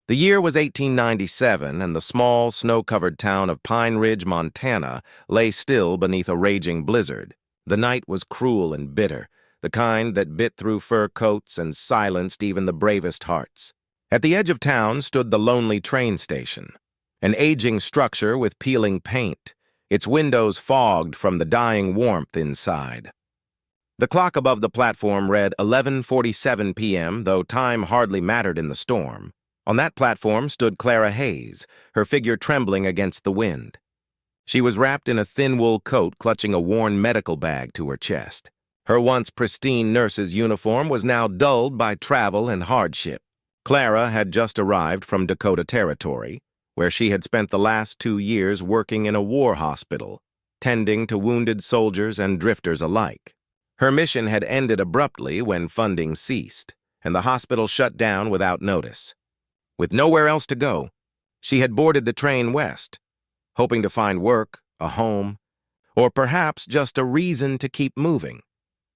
The year was 1897, and the small, snow-covered town of Pine Ridge, Montana, lay still beneath a raging blizzard. The night was cruel and bitter, the kind that bit through fur coats and silenced even the bravest hearts. At the edge of town stood the lonely train station, an aging structure with peeling paint, its windows fogged from the dying warmth inside. The clock above the platform read 11:47 p.m., though time hardly mattered in the storm. On that platform stood Clara Hayes, her figure trembling against the wind. She was wrapped in a thin wool coat, clutching a worn medical bag to her chest. Her once pristine nurse's uniform was now dulled by travel and hardship. Clara had just arrived from Dakota Territory, where she had spent the last 2 years working in a war hospital, tending to wounded soldiers and drifters alike. Her mission had ended abruptly when funding ceased, and the hospital shut down without notice. With nowhere else to go, she had boarded the train west, hoping to find work, a home, or perhaps just a reason to keep moving.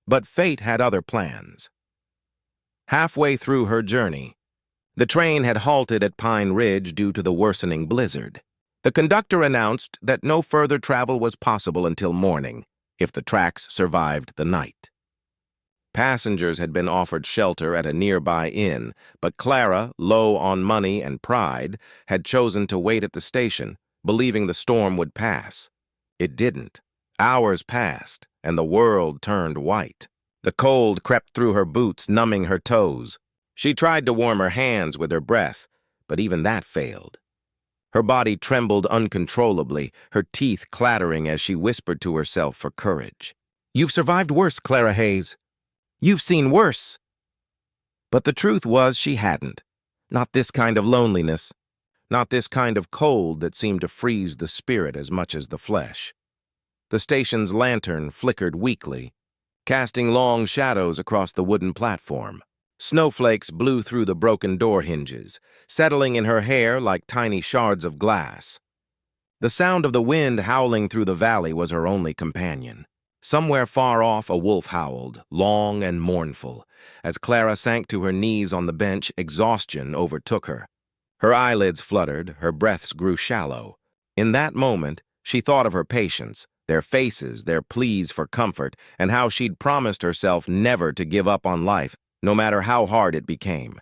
But fate had other plans. Halfway through her journey, the train had halted at Pine Ridge due to the worsening blizzard. The conductor announced that no further travel was possible until morning, if the tracks survived the night. Passengers had been offered shelter at a nearby inn, but Clara, low on money and pride, had chosen to wait at the station, believing the storm would pass. It didn't. Hours passed, and the world turned white. The cold crept through her boots, numbing her toes. She tried to warm her hands with her breath, but even that failed. Her body trembled uncontrollably, her teeth clattering as she whispered to herself for courage. "You've survived worse, Clara Hayes. You've seen worse." But the truth was she hadn't. Not this kind of loneliness. Not this kind of cold that seemed to freeze the spirit as much as the flesh. The station's lantern flickered weakly, casting long shadows across the wooden platform. Snowflakes blew through the broken door hinges, settling in her hair like tiny shards of glass. The sound of the wind howling through the valley was her only companion. Somewhere far off, a wolf howled, long and mournful. As Clara sank to her knees on the bench, exhaustion overtook her. Her eyelids fluttered, her breaths grew shallow. In that moment, she thought of her patients, their faces, their pleas for comfort, and how she'd promised herself never to give up on life, no matter how hard it became.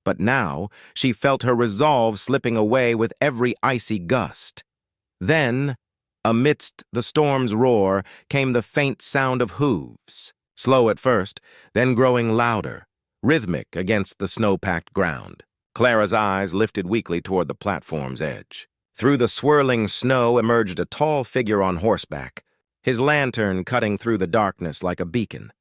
But now, she felt her resolve slipping away with every icy gust. Then, amidst the storm's roar, came the faint sound of hooves, slow at first, then growing louder, rhythmic against the snow-packed ground. Clara's eyes lifted weakly toward the platform's edge. Through the swirling snow emerged a tall figure on horseback, his lantern cutting through the darkness like a beacon.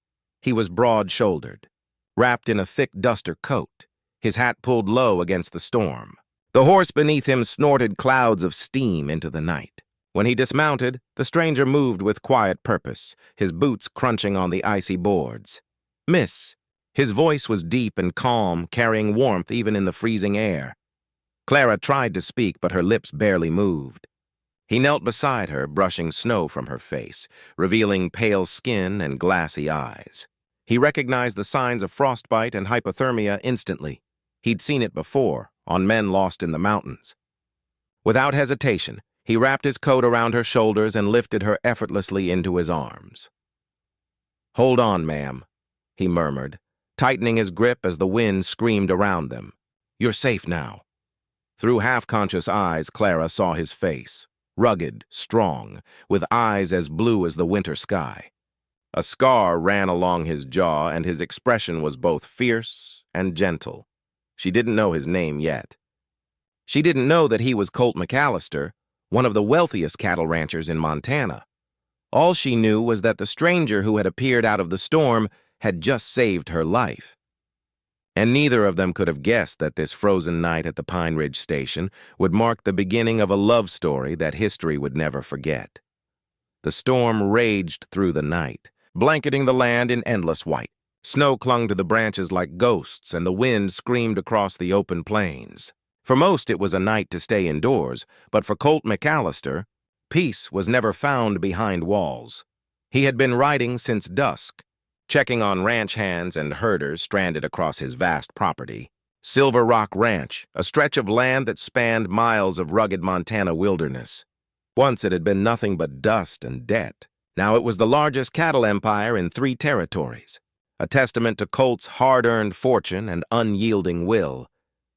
He was broad-shouldered, wrapped in a thick duster coat, his hat pulled low against the storm. The horse beneath him snorted clouds of steam into the night. When he dismounted, the stranger moved with quiet purpose, his boots crunching on the icy boards. "Miss." His voice was deep and calm, carrying warmth even in the freezing air. Clara tried to speak, but her lips barely moved. He knelt beside her, brushing snow from her face, revealing pale skin and glassy eyes. He recognized the signs of frostbite and hypothermia instantly. He'd seen it before, on men lost in the mountains. Without hesitation, he wrapped his coat around her shoulders and lifted her effortlessly into his arms. "Hold on, ma'am," he murmured, tightening his grip as the wind screamed around them. "You're safe now." Through half-conscious eyes, Clara saw his face, rugged, strong, with eyes as blue as the winter sky. A scar ran along his jaw, and his expression was both fierce and gentle. She didn't know his name yet. She didn't know that he was Colt McAllister, one of the wealthiest cattle ranchers in Montana. All she knew was that the stranger who had appeared out of the storm had just saved her life. And neither of them could have guessed that this frozen night at the Pine Ridge station would mark the beginning of a love story that history would never forget. The storm raged through the night, blanketing the land in endless white. Snow clung to the branches like ghosts, and the wind screamed across the open plains. For most, it was a night to stay indoors, but for Colt McAllister, peace was never found behind walls. He had been riding since dusk, checking on ranch hands and herders stranded across his vast property. Silver Rock Ranch, a stretch of land that spanned miles of rugged Montana wilderness. Once it had been nothing but dust and debt. Now it was the largest cattle empire in 3 territories, a testament to Colt's hard-earned fortune and unyielding will.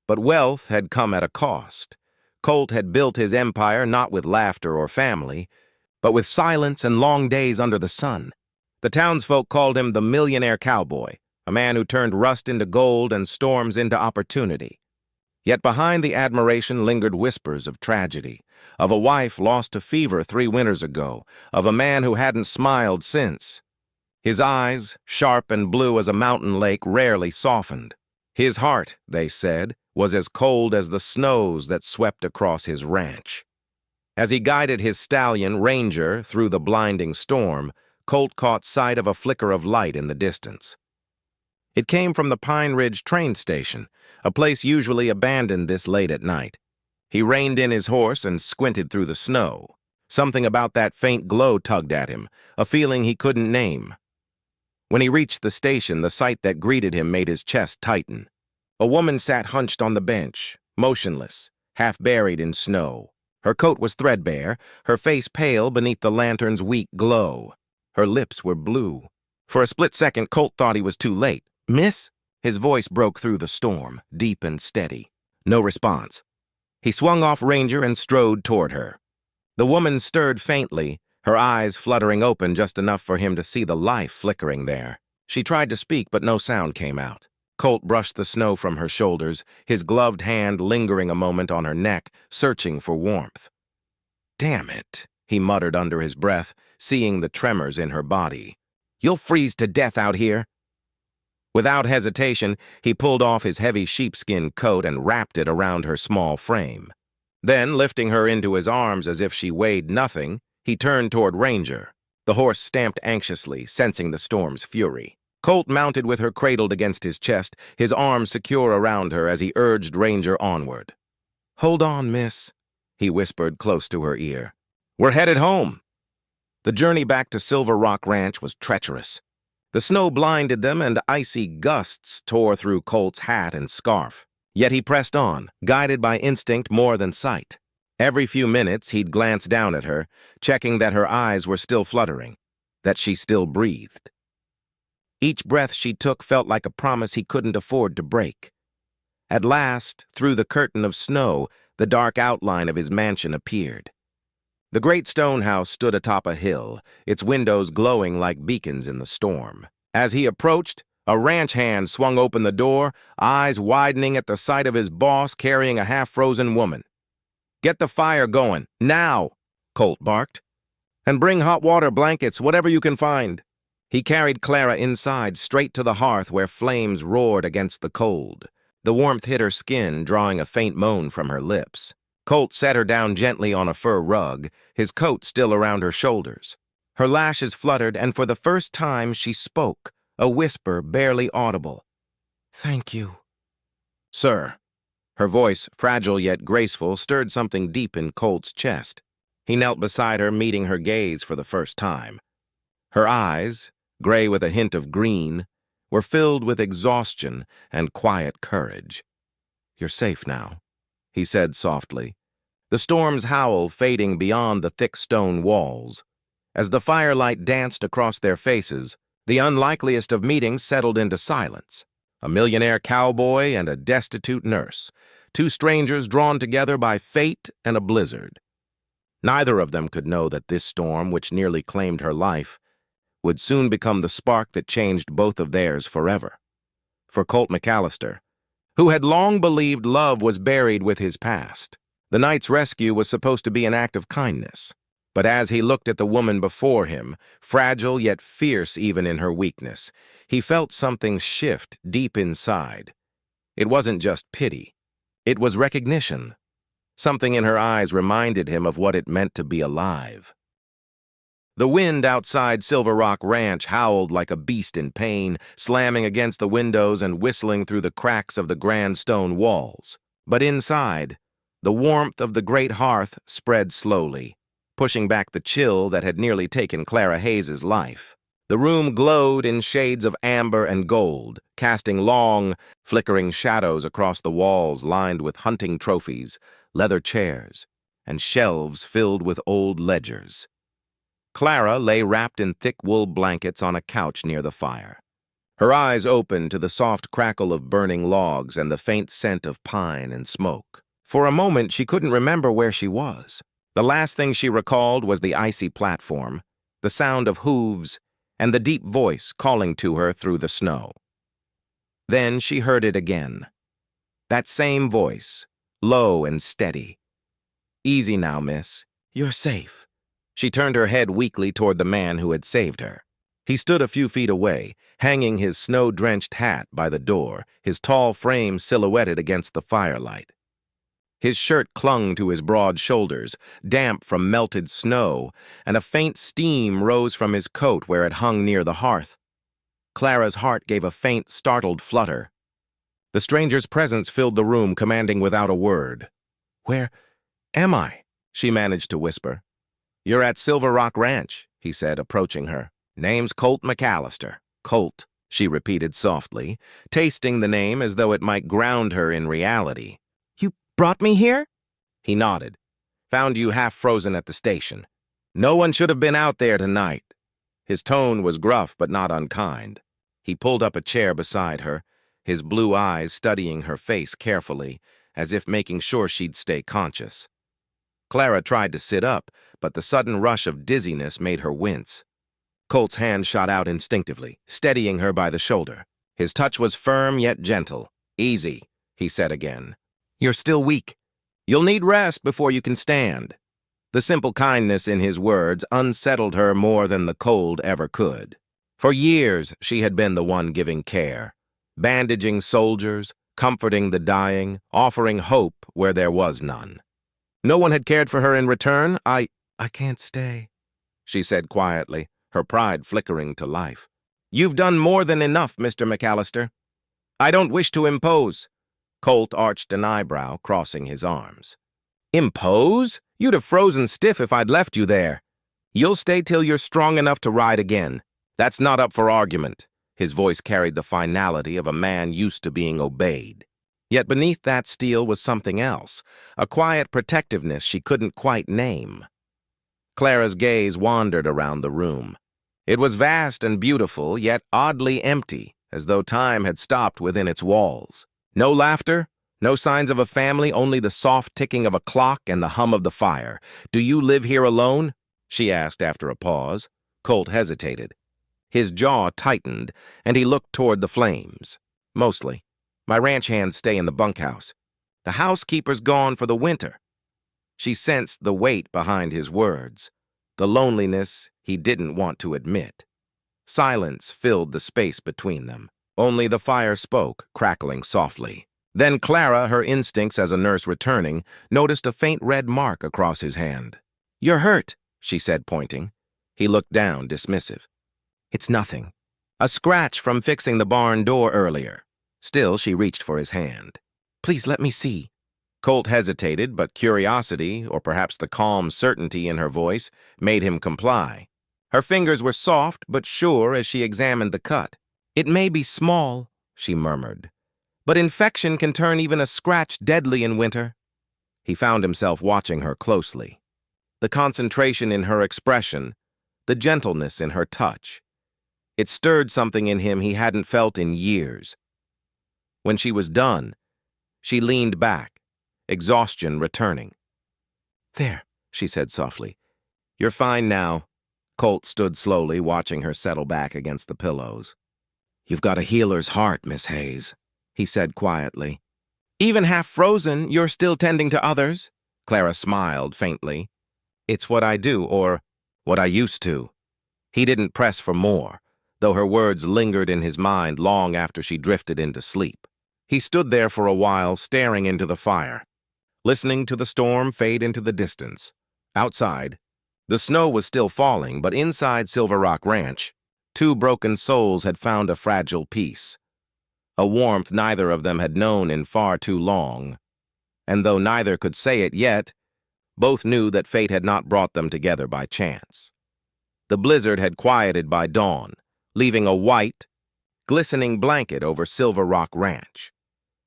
But wealth had come at a cost. Colt had built his empire not with laughter or family, but with silence and long days under the sun. The townsfolk called him the millionaire cowboy, a man who turned rust into gold and storms into opportunity. Yet behind the admiration lingered whispers of tragedy, of a wife lost to fever 3 winters ago, of a man who hadn't smiled since. His eyes, sharp and blue as a mountain lake, rarely softened. His heart, they said, was as cold as the snows that swept across his ranch. As he guided his stallion, Ranger, through the blinding storm, Colt caught sight of a flicker of light in the distance. It came from the Pine Ridge train station, a place usually abandoned this late at night. He reined in his horse and squinted through the snow. Something about that faint glow tugged at him, a feeling he couldn't name. When he reached the station, the sight that greeted him made his chest tighten. A woman sat hunched on the bench, motionless, half buried in snow. Her coat was threadbare, her face pale beneath the lantern's weak glow. Her lips were blue. For a split second, Colt thought he was too late. "Miss?" His voice broke through the storm, deep and steady. No response. He swung off Ranger and strode toward her. The woman stirred faintly, her eyes fluttering open just enough for him to see the life flickering there. She tried to speak, but no sound came out. Colt brushed the snow from her shoulders, his gloved hand lingering a moment on her neck, searching for warmth. "Damn it," he muttered under his breath, seeing the tremors in her body. "You'll freeze to death out here." Without hesitation, he pulled off his heavy sheepskin coat and wrapped it around her small frame. Then, lifting her into his arms as if she weighed nothing, he turned toward Ranger. The horse stamped anxiously, sensing the storm's fury. Colt mounted with her cradled against his chest, his arms secure around her as he urged Ranger onward. "Hold on, miss," he whispered close to her ear. "We're headed home." The journey back to Silver Rock Ranch was treacherous. The snow blinded them and icy gusts tore through Colt's hat and scarf. Yet he pressed on, guided by instinct more than sight. Every few minutes he'd glance down at her, checking that her eyes were still fluttering, that she still breathed. Each breath she took felt like a promise he couldn't afford to break. At last, through the curtain of snow, the dark outline of his mansion appeared. The great stone house stood atop a hill, its windows glowing like beacons in the storm. As he approached, a ranch hand swung open the door, eyes widening at the sight of his boss carrying a half-frozen woman. "Get the fire going, now," Colt barked. "And bring hot water, blankets, whatever you can find." He carried Clara inside, straight to the hearth where flames roared against the cold. The warmth hit her skin, drawing a faint moan from her lips. Colt set her down gently on a fur rug, his coat still around her shoulders. Her lashes fluttered, and for the first time she spoke, a whisper barely audible. "Thank you." "Sir." Her voice, fragile yet graceful, stirred something deep in Colt's chest. He knelt beside her, meeting her gaze for the first time. Her eyes, gray with a hint of green, were filled with exhaustion and quiet courage. "You're safe now," he said softly, the storm's howl fading beyond the thick stone walls. As the firelight danced across their faces, the unlikeliest of meetings settled into silence. A millionaire cowboy and a destitute nurse, 2 strangers drawn together by fate and a blizzard. Neither of them could know that this storm, which nearly claimed her life, would soon become the spark that changed both of theirs forever. For Colt McAllister, who had long believed love was buried with his past, the night's rescue was supposed to be an act of kindness. But as he looked at the woman before him, fragile yet fierce even in her weakness, he felt something shift deep inside. It wasn't just pity. It was recognition. Something in her eyes reminded him of what it meant to be alive. The wind outside Silver Rock Ranch howled like a beast in pain, slamming against the windows and whistling through the cracks of the grand stone walls. But inside, the warmth of the great hearth spread slowly, pushing back the chill that had nearly taken Clara Hayes's life. The room glowed in shades of amber and gold, casting long, flickering shadows across the walls lined with hunting trophies, leather chairs, and shelves filled with old ledgers. Clara lay wrapped in thick wool blankets on a couch near the fire. Her eyes opened to the soft crackle of burning logs and the faint scent of pine and smoke. For a moment, she couldn't remember where she was. The last thing she recalled was the icy platform, the sound of hooves, and the deep voice calling to her through the snow. Then she heard it again. That same voice, low and steady. "Easy now, miss. You're safe." She turned her head weakly toward the man who had saved her. He stood a few feet away, hanging his snow-drenched hat by the door, his tall frame silhouetted against the firelight. His shirt clung to his broad shoulders, damp from melted snow, and a faint steam rose from his coat where it hung near the hearth. Clara's heart gave a faint, startled flutter. The stranger's presence filled the room, commanding without a word. "Where am I?" she managed to whisper. "You're at Silver Rock Ranch," he said, approaching her. "Name's Colt McAllister." "Colt," she repeated softly, tasting the name as though it might ground her in reality. "You brought me here?" He nodded. "Found you half frozen at the station. No one should have been out there tonight." His tone was gruff but not unkind. He pulled up a chair beside her, his blue eyes studying her face carefully, as if making sure she'd stay conscious. Clara tried to sit up, but the sudden rush of dizziness made her wince. Colt's hand shot out instinctively, steadying her by the shoulder. His touch was firm yet gentle. "Easy," he said again. "You're still weak. You'll need rest before you can stand." The simple kindness in his words unsettled her more than the cold ever could. For years, she had been the one giving care, bandaging soldiers, comforting the dying, offering hope where there was none. No one had cared for her in return. I can't stay," she said quietly, her pride flickering to life. "You've done more than enough, Mr. McAllister. I don't wish to impose." Colt arched an eyebrow, crossing his arms. "Impose? You'd have frozen stiff if I'd left you there. You'll stay till you're strong enough to ride again. That's not up for argument." His voice carried the finality of a man used to being obeyed. Yet beneath that steel was something else, a quiet protectiveness she couldn't quite name. Clara's gaze wandered around the room. It was vast and beautiful, yet oddly empty, as though time had stopped within its walls. No laughter, no signs of a family, only the soft ticking of a clock and the hum of the fire. "Do you live here alone?" she asked after a pause. Colt hesitated. His jaw tightened, and he looked toward the flames. "Mostly. My ranch hands stay in the bunkhouse. The housekeeper's gone for the winter." She sensed the weight behind his words, the loneliness he didn't want to admit. Silence filled the space between them. Only the fire spoke, crackling softly. Then Clara, her instincts as a nurse returning, noticed a faint red mark across his hand. "You're hurt," she said, pointing. He looked down, dismissive. "It's nothing. A scratch from fixing the barn door earlier." Still, she reached for his hand. "Please let me see." Colt hesitated, but curiosity, or perhaps the calm certainty in her voice, made him comply. Her fingers were soft but sure as she examined the cut. "It may be small," she murmured, "but infection can turn even a scratch deadly in winter." He found himself watching her closely. The concentration in her expression, the gentleness in her touch. It stirred something in him he hadn't felt in years. When she was done, she leaned back, exhaustion returning. "There," she said softly. "You're fine now." Colt stood slowly, watching her settle back against the pillows. "You've got a healer's heart, Miss Hayes," he said quietly. "Even half frozen, you're still tending to others?" Clara smiled faintly. "It's what I do, or what I used to." He didn't press for more, though her words lingered in his mind long after she drifted into sleep. He stood there for a while, staring into the fire, listening to the storm fade into the distance. Outside, the snow was still falling, but inside Silver Rock Ranch, two broken souls had found a fragile peace, a warmth neither of them had known in far too long. And though neither could say it yet, both knew that fate had not brought them together by chance. The blizzard had quieted by dawn, leaving a white, glistening blanket over Silver Rock Ranch.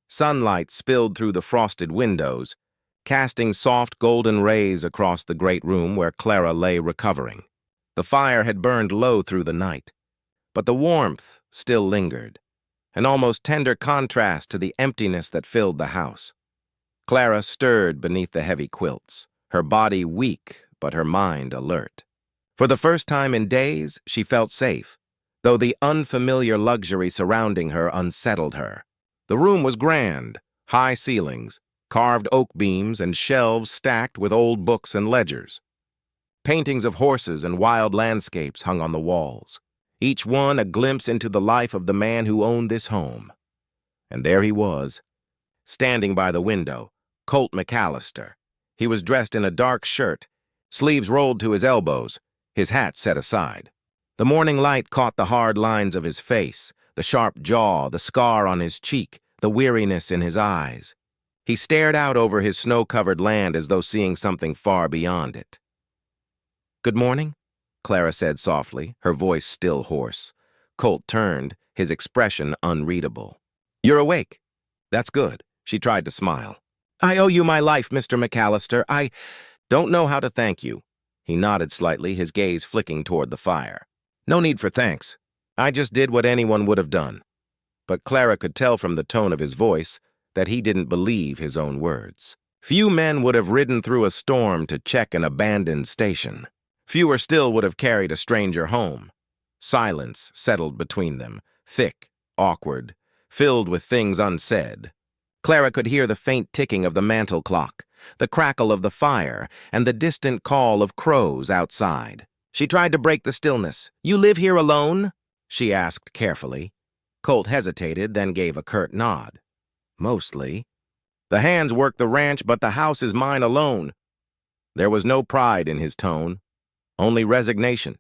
Sunlight spilled through the frosted windows, casting soft golden rays across the great room where Clara lay recovering. The fire had burned low through the night, but the warmth still lingered, an almost tender contrast to the emptiness that filled the house. Clara stirred beneath the heavy quilts, her body weak but her mind alert. For the first time in days, she felt safe, though the unfamiliar luxury surrounding her unsettled her. The room was grand, high ceilings, carved oak beams, and shelves stacked with old books and ledgers. Paintings of horses and wild landscapes hung on the walls, each one a glimpse into the life of the man who owned this home. And there he was, standing by the window, Colt McAllister. He was dressed in a dark shirt, sleeves rolled to his elbows, his hat set aside. The morning light caught the hard lines of his face, the sharp jaw, the scar on his cheek, the weariness in his eyes. He stared out over his snow-covered land as though seeing something far beyond it. "Good morning," Clara said softly, her voice still hoarse. Colt turned, his expression unreadable. "You're awake. That's good." She tried to smile. "I owe you my life, Mr. McAllister. I don't know how to thank you." He nodded slightly, his gaze flicking toward the fire. "No need for thanks. I just did what anyone would have done." But Clara could tell from the tone of his voice that he didn't believe his own words. Few men would have ridden through a storm to check an abandoned station. Fewer still would have carried a stranger home. Silence settled between them, thick, awkward, filled with things unsaid. Clara could hear the faint ticking of the mantel clock, the crackle of the fire, and the distant call of crows outside. She tried to break the stillness. "You live here alone?" she asked carefully. Colt hesitated, then gave a curt nod. "Mostly. The hands work the ranch, but the house is mine alone." There was no pride in his tone, only resignation.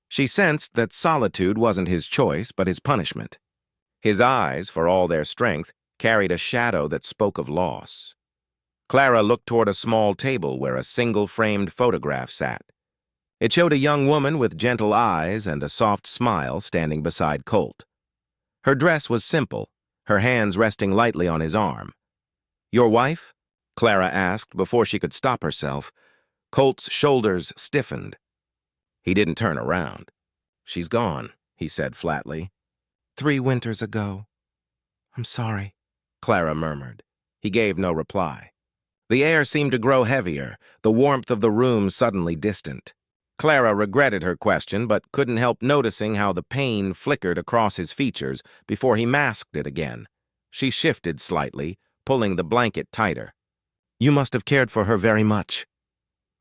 She sensed that solitude wasn't his choice, but his punishment. His eyes, for all their strength, carried a shadow that spoke of loss. Clara looked toward a small table where a single-framed photograph sat. It showed a young woman with gentle eyes and a soft smile standing beside Colt. Her dress was simple, her hands resting lightly on his arm. "Your wife?" Clara asked before she could stop herself. Colt's shoulders stiffened. He didn't turn around. "She's gone," he said flatly. "3 winters ago." "I'm sorry," Clara murmured. He gave no reply. The air seemed to grow heavier, the warmth of the room suddenly distant. Clara regretted her question, but couldn't help noticing how the pain flickered across his features before he masked it again. She shifted slightly, pulling the blanket tighter. "You must have cared for her very much."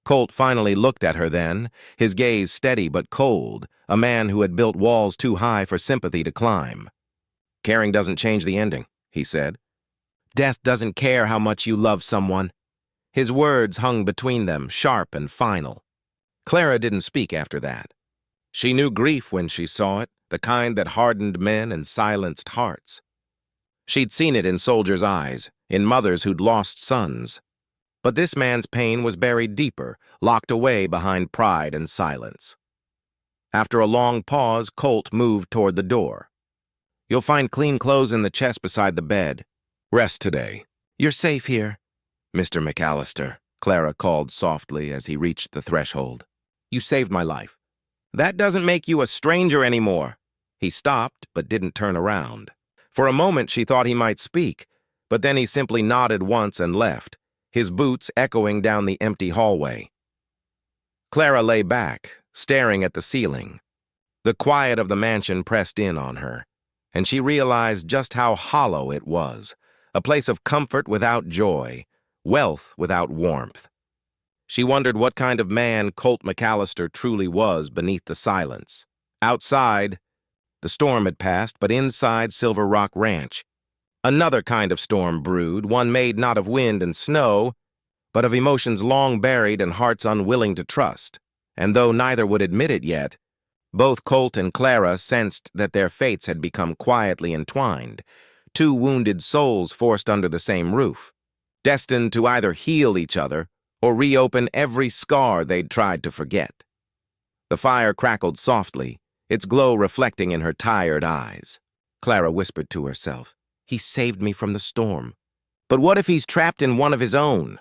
Colt finally looked at her then, his gaze steady but cold, a man who had built walls too high for sympathy to climb. "Caring doesn't change the ending," he said. "Death doesn't care how much you love someone." His words hung between them, sharp and final. Clara didn't speak after that. She knew grief when she saw it, the kind that hardened men and silenced hearts. She'd seen it in soldiers' eyes, in mothers who'd lost sons. But this man's pain was buried deeper, locked away behind pride and silence. After a long pause, Colt moved toward the door. "You'll find clean clothes in the chest beside the bed. Rest today. You're safe here, Mr. McAllister," Clara called softly as he reached the threshold. "You saved my life. That doesn't make you a stranger anymore." He stopped, but didn't turn around. For a moment she thought he might speak, but then he simply nodded once and left, his boots echoing down the empty hallway. Clara lay back, staring at the ceiling. The quiet of the mansion pressed in on her, and she realized just how hollow it was, a place of comfort without joy, wealth without warmth. She wondered what kind of man Colt McAllister truly was beneath the silence. Outside, the storm had passed, but inside Silver Rock Ranch, another kind of storm brewed, one made not of wind and snow, but of emotions long buried and hearts unwilling to trust. And though neither would admit it yet, both Colt and Clara sensed that their fates had become quietly entwined, 2 wounded souls forced under the same roof, destined to either heal each other or reopen every scar they'd tried to forget. The fire crackled softly, its glow reflecting in her tired eyes. Clara whispered to herself, "He saved me from the storm. But what if he's trapped in one of his own?"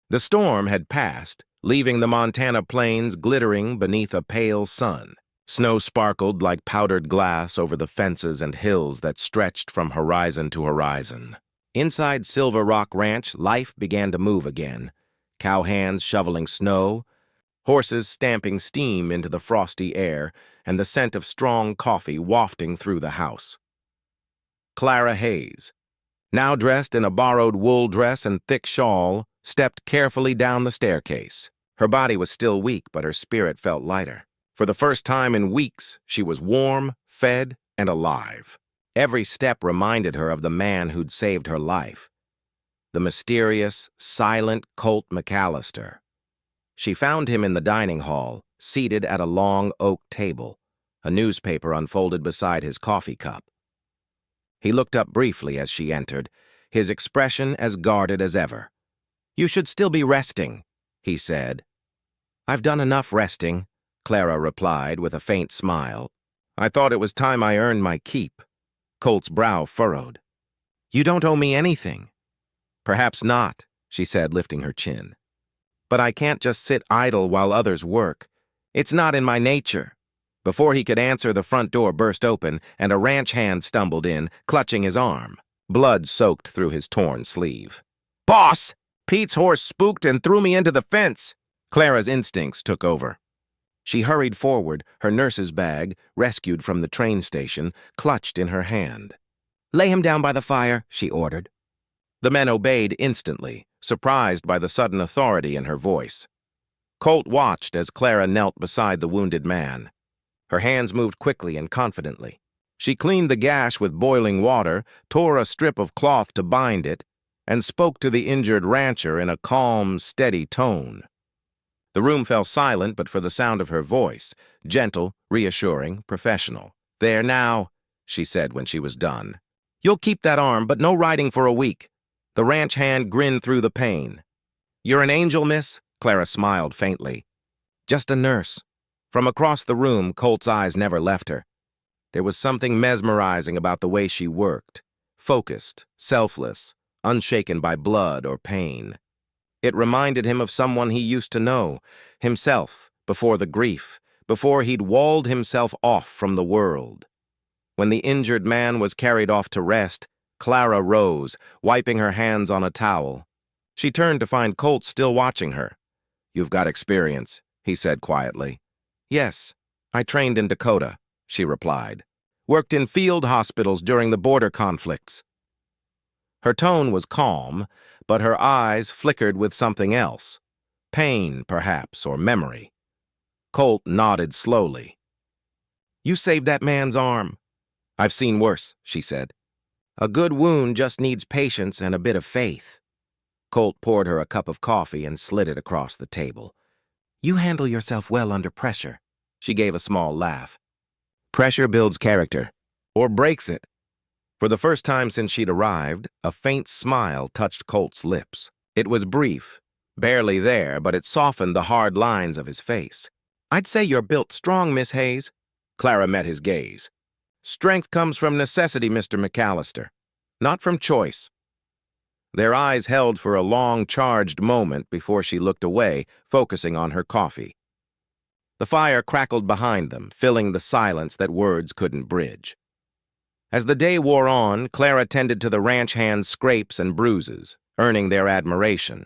The storm had passed, leaving the Montana plains glittering beneath a pale sun. Snow sparkled like powdered glass over the fences and hills that stretched from horizon to horizon. Inside Silver Rock Ranch, life began to move again. Cowhands shoveling snow, horses stamping steam into the frosty air, and the scent of strong coffee wafting through the house. Clara Hayes, now dressed in a borrowed wool dress and thick shawl, stepped carefully down the staircase. Her body was still weak, but her spirit felt lighter. For the first time in weeks, she was warm, fed, and alive. Every step reminded her of the man who'd saved her life. The mysterious, silent Colt McAllister. She found him in the dining hall, seated at a long oak table, a newspaper unfolded beside his coffee cup. He looked up briefly as she entered, his expression as guarded as ever. "You should still be resting," he said. "I've done enough resting," Clara replied with a faint smile. "I thought it was time I earned my keep." Colt's brow furrowed. "You don't owe me anything." "Perhaps not," she said, lifting her chin. "But I can't just sit idle while others work. It's not in my nature." Before he could answer, the front door burst open, and a ranch hand stumbled in, clutching his arm. Blood soaked through his torn sleeve. "Boss! Pete's horse spooked and threw me into the fence." Clara's instincts took over. She hurried forward, her nurse's bag, rescued from the train station, clutched in her hand. "Lay him down by the fire," she ordered. The men obeyed instantly, surprised by the sudden authority in her voice. Colt watched as Clara knelt beside the wounded man. Her hands moved quickly and confidently. She cleaned the gash with boiling water, tore a strip of cloth to bind it, and spoke to the injured rancher in a calm, steady tone. The room fell silent but for the sound of her voice, gentle, reassuring, professional. "There now," she said when she was done. "You'll keep that arm, but no riding for a week." The ranch hand grinned through the pain. "You're an angel, miss?" Clara smiled faintly. "Just a nurse." From across the room, Colt's eyes never left her. There was something mesmerizing about the way she worked, focused, selfless, unshaken by blood or pain. It reminded him of someone he used to know, himself, before the grief, before he'd walled himself off from the world. When the injured man was carried off to rest, Clara rose, wiping her hands on a towel. She turned to find Colt still watching her. "You've got experience," he said quietly. "Yes, I trained in Dakota," she replied. "Worked in field hospitals during the border conflicts." Her tone was calm, but her eyes flickered with something else. Pain, perhaps, or memory. Colt nodded slowly. "You saved that man's arm." "I've seen worse," she said. "A good wound just needs patience and a bit of faith." Colt poured her a cup of coffee and slid it across the table. "You handle yourself well under pressure." She gave a small laugh. "Pressure builds character, or breaks it." For the first time since she'd arrived, a faint smile touched Colt's lips. It was brief, barely there, but it softened the hard lines of his face. "I'd say you're built strong, Miss Hayes." Clara met his gaze. "Strength comes from necessity, Mr. McAllister, not from choice." Their eyes held for a long, charged moment before she looked away, focusing on her coffee. The fire crackled behind them, filling the silence that words couldn't bridge. As the day wore on, Clara tended to the ranch hand's scrapes and bruises, earning their admiration.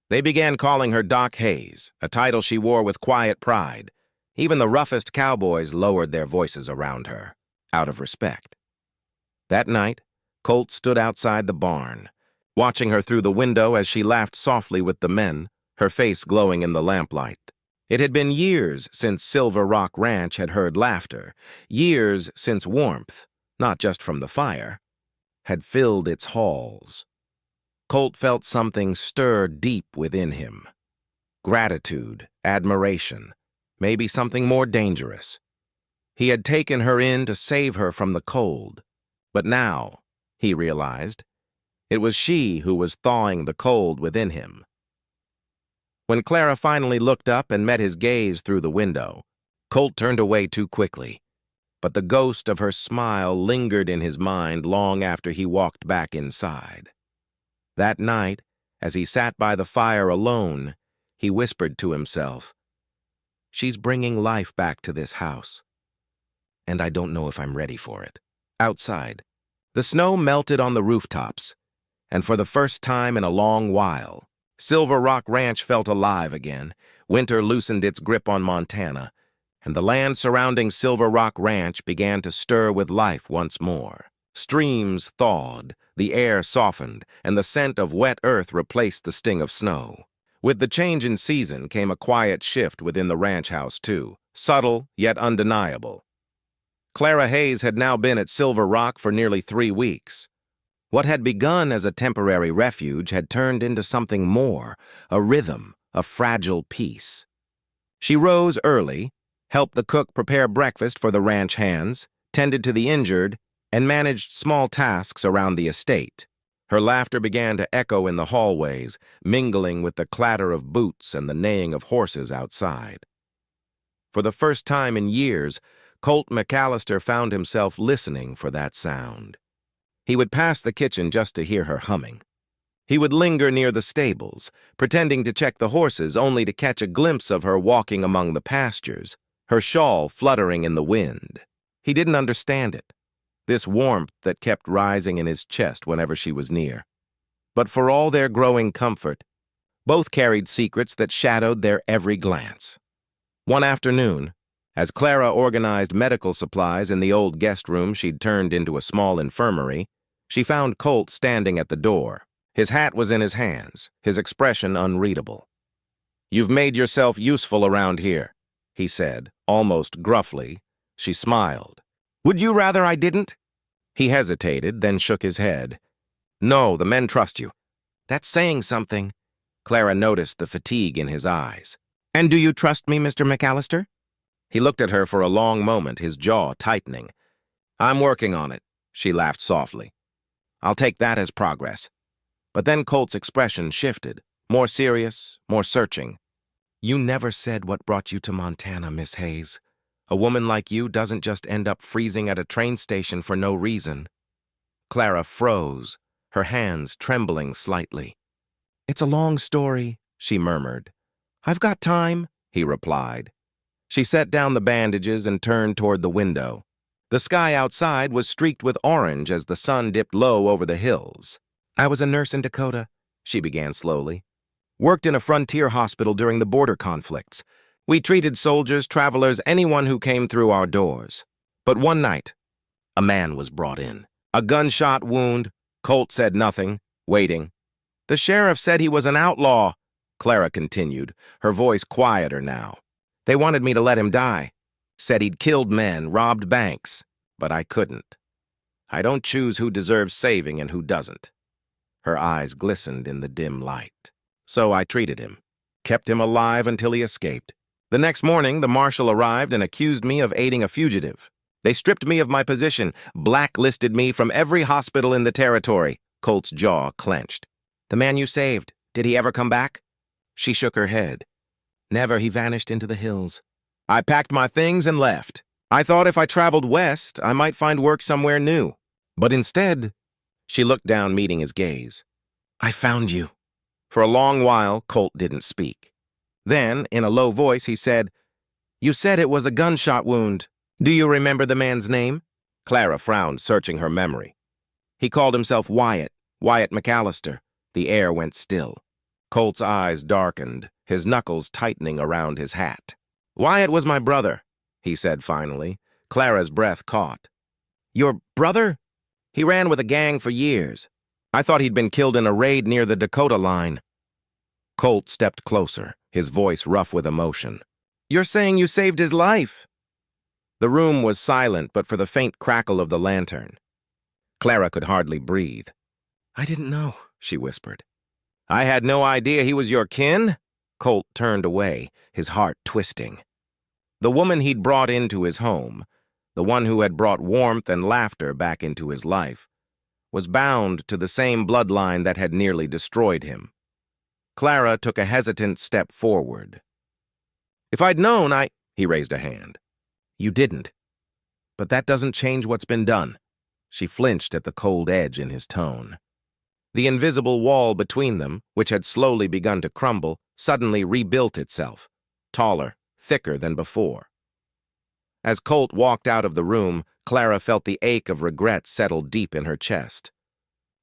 They began calling her Doc Hayes, a title she wore with quiet pride. Even the roughest cowboys lowered their voices around her, out of respect. That night, Colt stood outside the barn, watching her through the window as she laughed softly with the men, her face glowing in the lamplight. It had been years since Silver Rock Ranch had heard laughter, years since warmth, not just from the fire, had filled its halls. Colt felt something stir deep within him. Gratitude, admiration, maybe something more dangerous. He had taken her in to save her from the cold, but now, he realized, it was she who was thawing the cold within him. When Clara finally looked up and met his gaze through the window, Colt turned away too quickly. But the ghost of her smile lingered in his mind long after he walked back inside. That night, as he sat by the fire alone, he whispered to himself, "She's bringing life back to this house, and I don't know if I'm ready for it." Outside, the snow melted on the rooftops, and for the first time in a long while, Silver Rock Ranch felt alive again. Winter loosened its grip on Montana, and the land surrounding Silver Rock Ranch began to stir with life once more. Streams thawed, the air softened, and the scent of wet earth replaced the sting of snow. With the change in season came a quiet shift within the ranch house, too, subtle yet undeniable. Clara Hayes had now been at Silver Rock for nearly 3 weeks. What had begun as a temporary refuge had turned into something more, a rhythm, a fragile peace. She rose early, helped the cook prepare breakfast for the ranch hands, tended to the injured, and managed small tasks around the estate. Her laughter began to echo in the hallways, mingling with the clatter of boots and the neighing of horses outside. For the first time in years, Colt McAllister found himself listening for that sound. He would pass the kitchen just to hear her humming. He would linger near the stables, pretending to check the horses only to catch a glimpse of her walking among the pastures, her shawl fluttering in the wind. He didn't understand it, this warmth that kept rising in his chest whenever she was near. But for all their growing comfort, both carried secrets that shadowed their every glance. One afternoon, as Clara organized medical supplies in the old guest room she'd turned into a small infirmary, she found Colt standing at the door. His hat was in his hands, his expression unreadable. "You've made yourself useful around here," he said, almost gruffly. She smiled. "Would you rather I didn't?" He hesitated, then shook his head. "No, the men trust you." "That's saying something." Clara noticed the fatigue in his eyes. "And do you trust me, Mr. McAllister?" He looked at her for a long moment, his jaw tightening. "I'm working on it," she laughed softly. "I'll take that as progress." But then Colt's expression shifted, more serious, more searching. "You never said what brought you to Montana, Miss Hayes. A woman like you doesn't just end up freezing at a train station for no reason." Clara froze, her hands trembling slightly. "It's a long story," she murmured. "I've got time," he replied. She set down the bandages and turned toward the window. The sky outside was streaked with orange as the sun dipped low over the hills. "I was a nurse in Dakota," she began slowly. "Worked in a frontier hospital during the border conflicts. We treated soldiers, travelers, anyone who came through our doors. But one night, a man was brought in. A gunshot wound. Colt said nothing, waiting. The sheriff said he was an outlaw," Clara continued, her voice quieter now. "They wanted me to let him die. Said he'd killed men, robbed banks. But I couldn't. I don't choose who deserves saving and who doesn't." Her eyes glistened in the dim light. "So I treated him. Kept him alive until he escaped. The next morning, the marshal arrived and accused me of aiding a fugitive. They stripped me of my position, blacklisted me from every hospital in the territory." Colt's jaw clenched. "The man you saved, did he ever come back?" She shook her head. "Never. He vanished into the hills. I packed my things and left. I thought if I traveled west, I might find work somewhere new. But instead," she looked down, meeting his gaze, "I found you." For a long while, Colt didn't speak. Then, in a low voice, he said, "You said it was a gunshot wound. Do you remember the man's name?" Clara frowned, searching her memory. "He called himself Wyatt McAllister." The air went still. Colt's eyes darkened, his knuckles tightening around his hat. "Wyatt was my brother," he said finally. Clara's breath caught. "Your brother?" "He ran with a gang for years. I thought he'd been killed in a raid near the Dakota line." Colt stepped closer, his voice rough with emotion. "You're saying you saved his life?" The room was silent but for the faint crackle of the lantern. Clara could hardly breathe. "I didn't know," she whispered. "I had no idea he was your kin?" Colt turned away, his heart twisting. The woman he'd brought into his home, the one who had brought warmth and laughter back into his life, was bound to the same bloodline that had nearly destroyed him. Clara took a hesitant step forward. "If I'd known, He raised a hand. "You didn't. But that doesn't change what's been done." She flinched at the cold edge in his tone. The invisible wall between them, which had slowly begun to crumble, suddenly rebuilt itself, taller, thicker than before. As Colt walked out of the room, Clara felt the ache of regret settle deep in her chest.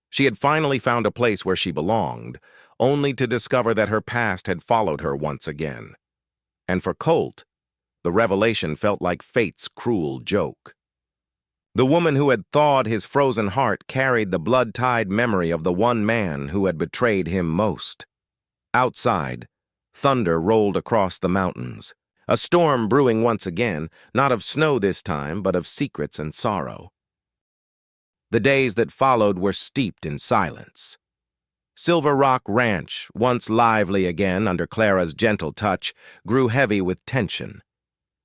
She had finally found a place where she belonged, only to discover that her past had followed her once again. And for Colt, the revelation felt like fate's cruel joke. The woman who had thawed his frozen heart carried the blood-tied memory of the one man who had betrayed him most. Outside, thunder rolled across the mountains, a storm brewing once again, not of snow this time, but of secrets and sorrow. The days that followed were steeped in silence. Silver Rock Ranch, once lively again under Clara's gentle touch, grew heavy with tension.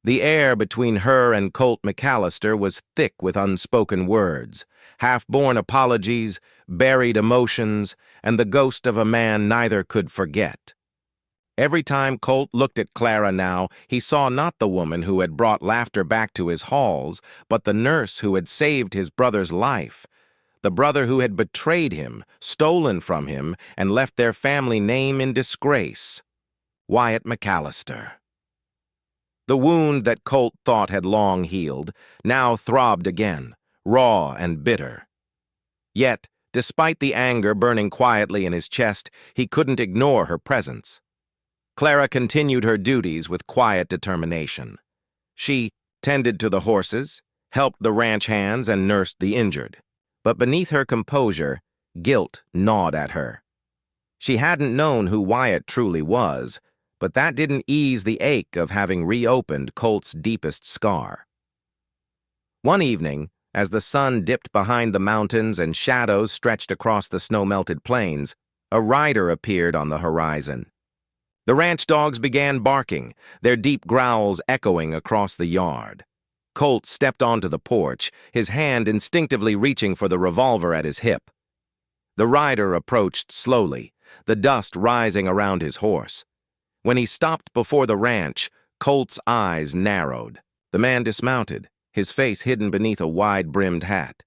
The air between her and Colt McAllister was thick with unspoken words, half-born apologies, buried emotions, and the ghost of a man neither could forget. Every time Colt looked at Clara now, he saw not the woman who had brought laughter back to his halls, but the nurse who had saved his brother's life, the brother who had betrayed him, stolen from him, and left their family name in disgrace. Wyatt McAllister. The wound that Colt thought had long healed now throbbed again, raw and bitter. Yet, despite the anger burning quietly in his chest, he couldn't ignore her presence. Clara continued her duties with quiet determination. She tended to the horses, helped the ranch hands, and nursed the injured. But beneath her composure, guilt gnawed at her. She hadn't known who Wyatt truly was, but that didn't ease the ache of having reopened Colt's deepest scar. One evening, as the sun dipped behind the mountains and shadows stretched across the snow-melted plains, a rider appeared on the horizon. The ranch dogs began barking, their deep growls echoing across the yard. Colt stepped onto the porch, his hand instinctively reaching for the revolver at his hip. The rider approached slowly, the dust rising around his horse. When he stopped before the ranch, Colt's eyes narrowed. The man dismounted, his face hidden beneath a wide-brimmed hat.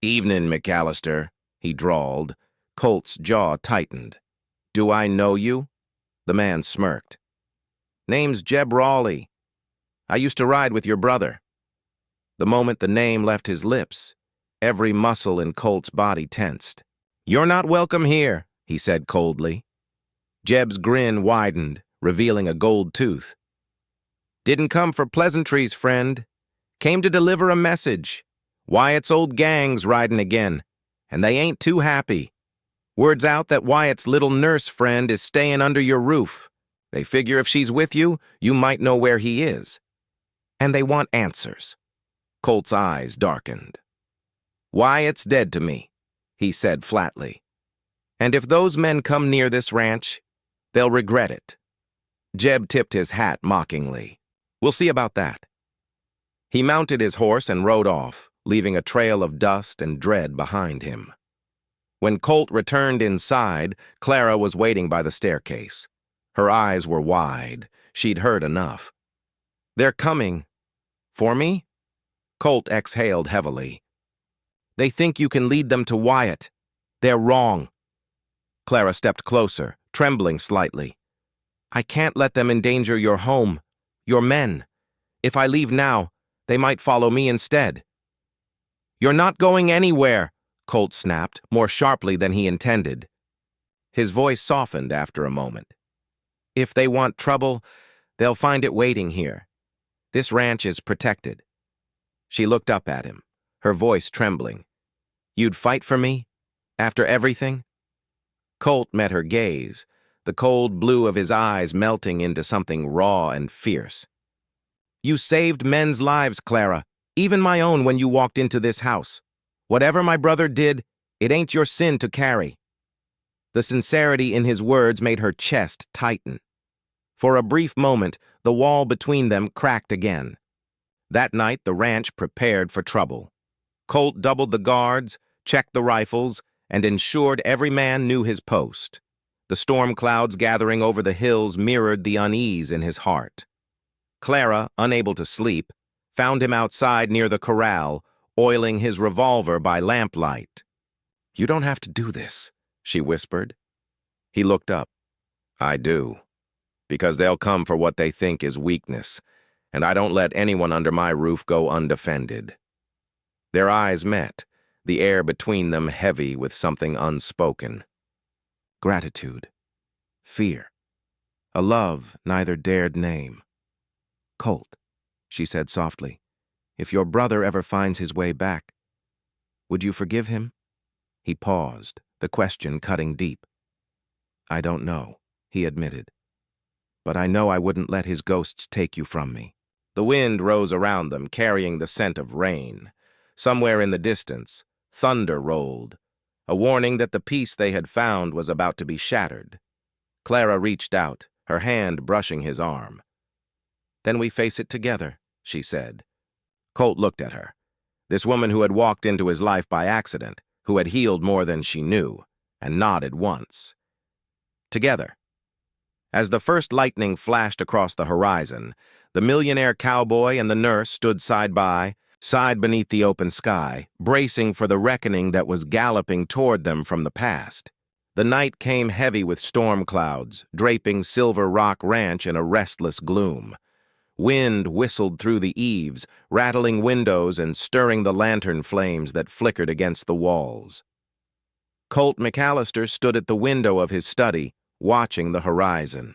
"Evening, McAllister," he drawled. Colt's jaw tightened. "Do I know you?" The man smirked. "Name's Jeb Raleigh. I used to ride with your brother." The moment the name left his lips, every muscle in Colt's body tensed. "You're not welcome here," he said coldly. Jeb's grin widened, revealing a gold tooth. "Didn't come for pleasantries, friend. Came to deliver a message. Wyatt's old gang's riding again, and they ain't too happy. Word's out that Wyatt's little nurse friend is staying under your roof. They figure if she's with you, you might know where he is. And they want answers." Colt's eyes darkened. "Wyatt's dead to me," he said flatly. "And if those men come near this ranch, they'll regret it." Jeb tipped his hat mockingly. "We'll see about that." He mounted his horse and rode off, leaving a trail of dust and dread behind him. When Colt returned inside, Clara was waiting by the staircase. Her eyes were wide. She'd heard enough. "They're coming. For me?" Colt exhaled heavily. "They think you can lead them to Wyatt. They're wrong." Clara stepped closer, trembling slightly. "I can't let them endanger your home, your men. If I leave now, they might follow me instead." "You're not going anywhere," Colt snapped, more sharply than he intended. His voice softened after a moment. "If they want trouble, they'll find it waiting here. This ranch is protected." She looked up at him, her voice trembling. "You'd fight for me? After everything?" Colt met her gaze, the cold blue of his eyes melting into something raw and fierce. "You saved men's lives, Clara, even my own when you walked into this house. Whatever my brother did, it ain't your sin to carry." The sincerity in his words made her chest tighten. For a brief moment, the wall between them cracked again. That night, the ranch prepared for trouble. Colt doubled the guards, checked the rifles, and ensured every man knew his post. The storm clouds gathering over the hills mirrored the unease in his heart. Clara, unable to sleep, found him outside near the corral, oiling his revolver by lamplight. "You don't have to do this," she whispered. He looked up. "I do. Because they'll come for what they think is weakness, and I don't let anyone under my roof go undefended." Their eyes met, the air between them heavy with something unspoken. Gratitude. Fear. A love neither dared name. "Colt," she said softly, "if your brother ever finds his way back, would you forgive him?" He paused, the question cutting deep. "I don't know," he admitted. "But I know I wouldn't let his ghosts take you from me." The wind rose around them, carrying the scent of rain. Somewhere in the distance, thunder rolled, a warning that the peace they had found was about to be shattered. Clara reached out, her hand brushing his arm. "Then we face it together," she said. Colt looked at her. This woman who had walked into his life by accident, who had healed more than she knew, and nodded once. Together. As the first lightning flashed across the horizon, the millionaire cowboy and the nurse stood side by side beneath the open sky, bracing for the reckoning that was galloping toward them from the past. The night came heavy with storm clouds, draping Silver Rock Ranch in a restless gloom. Wind whistled through the eaves, rattling windows and stirring the lantern flames that flickered against the walls. Colt McAllister stood at the window of his study, watching the horizon.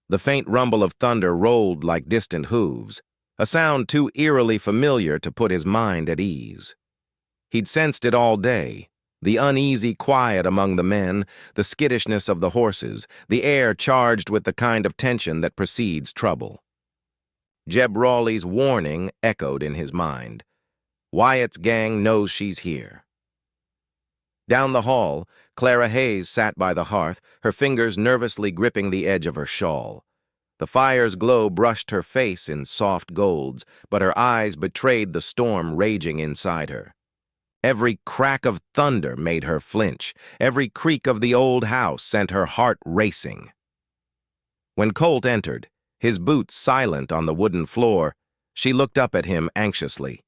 The faint rumble of thunder rolled like distant hooves, a sound too eerily familiar to put his mind at ease. He'd sensed it all day, the uneasy quiet among the men, the skittishness of the horses, the air charged with the kind of tension that precedes trouble. Jeb Rawley's warning echoed in his mind. Wyatt's gang knows she's here. Down the hall, Clara Hayes sat by the hearth, her fingers nervously gripping the edge of her shawl. The fire's glow brushed her face in soft golds, but her eyes betrayed the storm raging inside her. Every crack of thunder made her flinch. Every creak of the old house sent her heart racing. When Colt entered, his boots silent on the wooden floor, she looked up at him anxiously.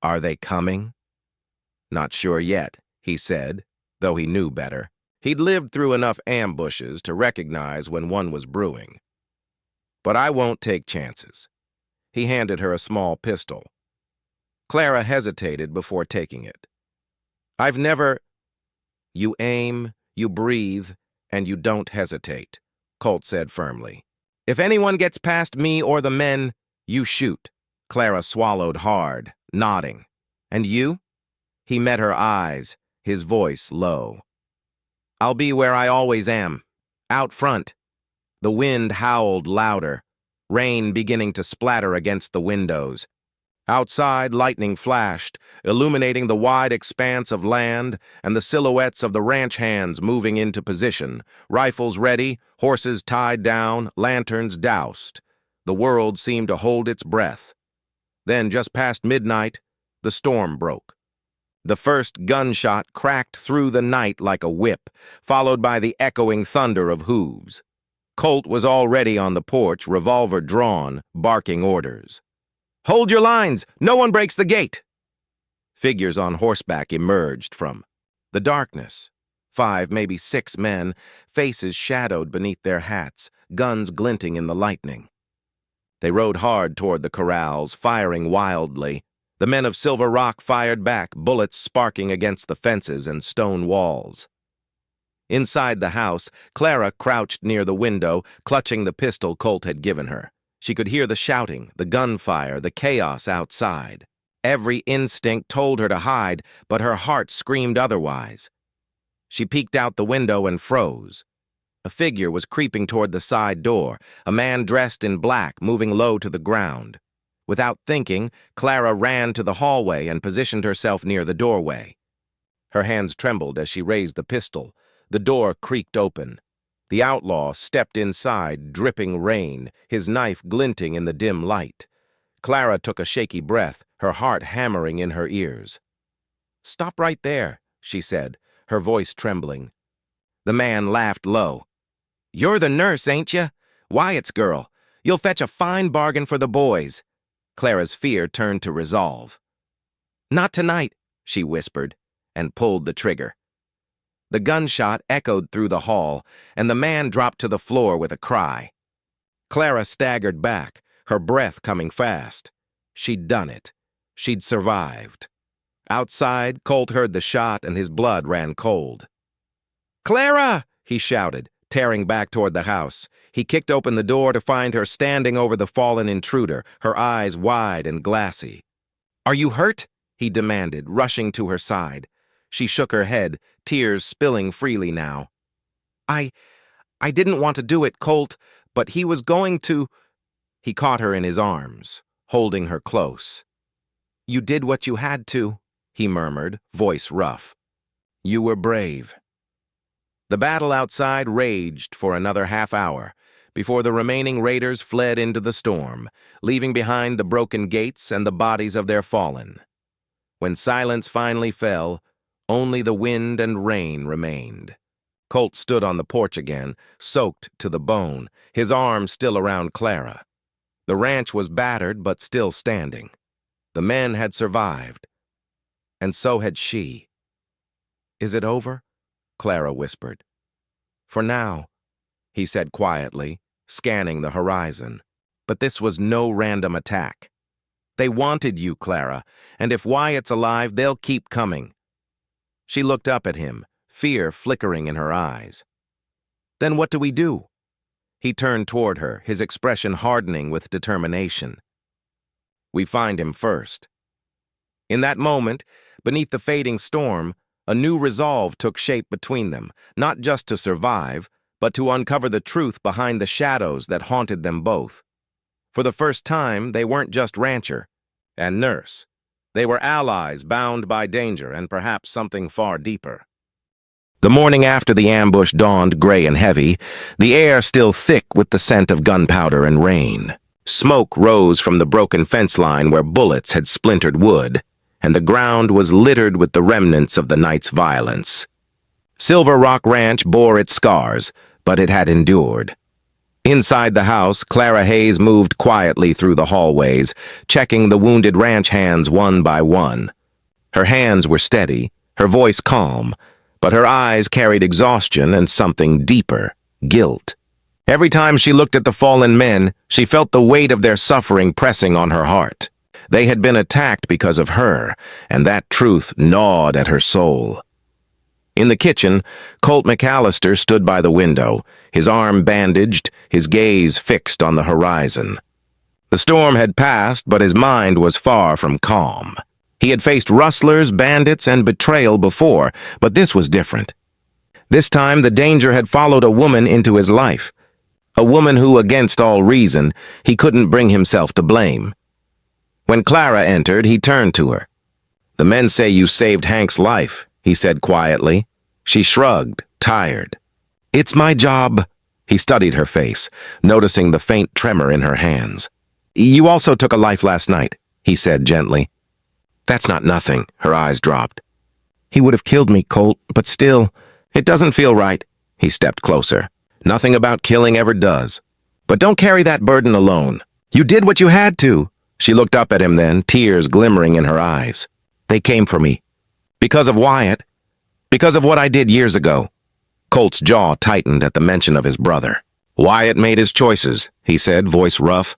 "Are they coming?" "Not sure yet," he said, though he knew better. He'd lived through enough ambushes to recognize when one was brewing. "But I won't take chances." He handed her a small pistol. Clara hesitated before taking it. "I've never—" "You aim, you breathe, and you don't hesitate," Colt said firmly. "If anyone gets past me or the men, you shoot." Clara swallowed hard, nodding. "And you?" He met her eyes, his voice low. "I'll be where I always am, out front." The wind howled louder, rain beginning to splatter against the windows. Outside, lightning flashed, illuminating the wide expanse of land and the silhouettes of the ranch hands moving into position, rifles ready, horses tied down, lanterns doused. The world seemed to hold its breath. Then, just past midnight, the storm broke. The first gunshot cracked through the night like a whip, followed by the echoing thunder of hooves. Colt was already on the porch, revolver drawn, barking orders. "Hold your lines! No one breaks the gate!" Figures on horseback emerged from the darkness. 5, maybe 6 men, faces shadowed beneath their hats, guns glinting in the lightning. They rode hard toward the corrals, firing wildly. The men of Silver Rock fired back, bullets sparking against the fences and stone walls. Inside the house, Clara crouched near the window, clutching the pistol Colt had given her. She could hear the shouting, the gunfire, the chaos outside. Every instinct told her to hide, but her heart screamed otherwise. She peeked out the window and froze. A figure was creeping toward the side door, a man dressed in black, moving low to the ground. Without thinking, Clara ran to the hallway and positioned herself near the doorway. Her hands trembled as she raised the pistol. The door creaked open. The outlaw stepped inside, dripping rain, his knife glinting in the dim light. Clara took a shaky breath, her heart hammering in her ears. "Stop right there," she said, her voice trembling. The man laughed low. "You're the nurse, ain't you? Wyatt's girl. You'll fetch a fine bargain for the boys." Clara's fear turned to resolve. "Not tonight," she whispered, and pulled the trigger. The gunshot echoed through the hall, and the man dropped to the floor with a cry. Clara staggered back, her breath coming fast. She'd done it. She'd survived. Outside, Colt heard the shot, and his blood ran cold. "Clara!" he shouted, tearing back toward the house. He kicked open the door to find her standing over the fallen intruder, her eyes wide and glassy. "Are you hurt?" he demanded, rushing to her side. She shook her head, tears spilling freely now. I didn't want to do it, Colt, but he was going to—" He caught her in his arms, holding her close. "You did what you had to," he murmured, voice rough. "You were brave." The battle outside raged for another half-hour before the remaining raiders fled into the storm, leaving behind the broken gates and the bodies of their fallen. When silence finally fell, only the wind and rain remained. Colt stood on the porch again, soaked to the bone, his arm still around Clara. The ranch was battered but still standing. The men had survived, and so had she. "Is it over?" Clara whispered. "For now," he said quietly, scanning the horizon. But this was no random attack. "They wanted you, Clara, and if Wyatt's alive, they'll keep coming." She looked up at him, fear flickering in her eyes. "Then what do we do?" He turned toward her, his expression hardening with determination. "We find him first." In that moment, beneath the fading storm, a new resolve took shape between them, not just to survive, but to uncover the truth behind the shadows that haunted them both. For the first time, they weren't just rancher and nurse. They were allies bound by danger and perhaps something far deeper. The morning after the ambush dawned gray and heavy, the air still thick with the scent of gunpowder and rain. Smoke rose from the broken fence line where bullets had splintered wood, and the ground was littered with the remnants of the night's violence. Silver Rock Ranch bore its scars, but it had endured. Inside the house, Clara Hayes moved quietly through the hallways, checking the wounded ranch hands one by one. Her hands were steady, her voice calm, but her eyes carried exhaustion and something deeper, guilt. Every time she looked at the fallen men, she felt the weight of their suffering pressing on her heart. They had been attacked because of her, and that truth gnawed at her soul. In the kitchen, Colt McAllister stood by the window, his arm bandaged, his gaze fixed on the horizon. The storm had passed, but his mind was far from calm. He had faced rustlers, bandits, and betrayal before, but this was different. This time, the danger had followed a woman into his life, a woman who, against all reason, he couldn't bring himself to blame. When Clara entered, he turned to her. "The men say you saved Hank's life," he said quietly. She shrugged, tired. "It's my job." He studied her face, noticing the faint tremor in her hands. "You also took a life last night," he said gently. "That's not nothing." Her eyes dropped. "He would have killed me, Colt, but still, it doesn't feel right." He stepped closer. "Nothing about killing ever does. But don't carry that burden alone. You did what you had to." She looked up at him then, tears glimmering in her eyes. "They came for me. Because of Wyatt. Because of what I did years ago." Colt's jaw tightened at the mention of his brother. "Wyatt made his choices," he said, voice rough.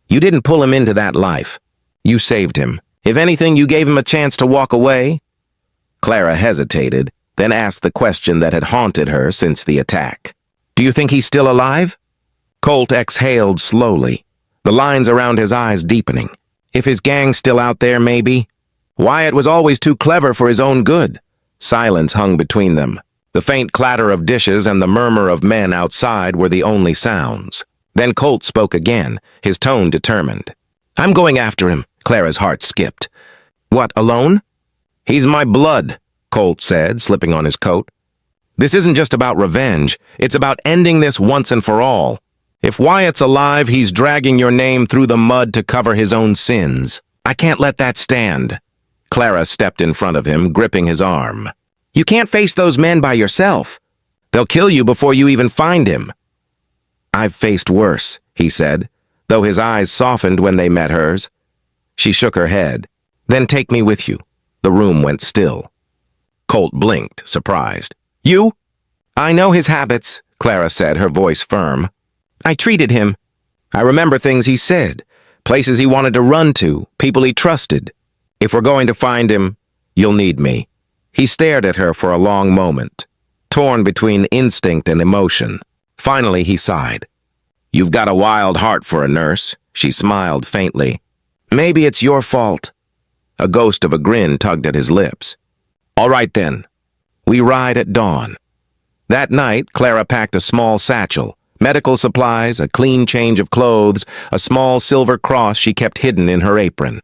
"You didn't pull him into that life. You saved him. If anything, you gave him a chance to walk away." Clara hesitated, then asked the question that had haunted her since the attack. "Do you think he's still alive?" Colt exhaled slowly, the lines around his eyes deepening. "If his gang's still out there, maybe. Wyatt was always too clever for his own good." Silence hung between them. The faint clatter of dishes and the murmur of men outside were the only sounds. Then Colt spoke again, his tone determined. "I'm going after him." Clara's heart skipped. "What, alone?" "He's my blood," Colt said, slipping on his coat. "This isn't just about revenge. It's about ending this once and for all. If Wyatt's alive, he's dragging your name through the mud to cover his own sins. I can't let that stand." Clara stepped in front of him, gripping his arm. "You can't face those men by yourself." They'll kill you before you even find him." "I've faced worse," he said, though his eyes softened when they met hers. She shook her head. "Then take me with you." The room went still. Colt blinked, surprised. "You?" "I know his habits," Clara said, her voice firm. "I treated him. I remember things he said, places he wanted to run to, people he trusted. If we're going to find him, you'll need me." He stared at her for a long moment, torn between instinct and emotion. Finally, he sighed. "You've got a wild heart for a nurse." She smiled faintly. "Maybe it's your fault." A ghost of a grin tugged at his lips. "All right then. We ride at dawn." That night, Clara packed a small satchel, medical supplies, a clean change of clothes, a small silver cross she kept hidden in her apron.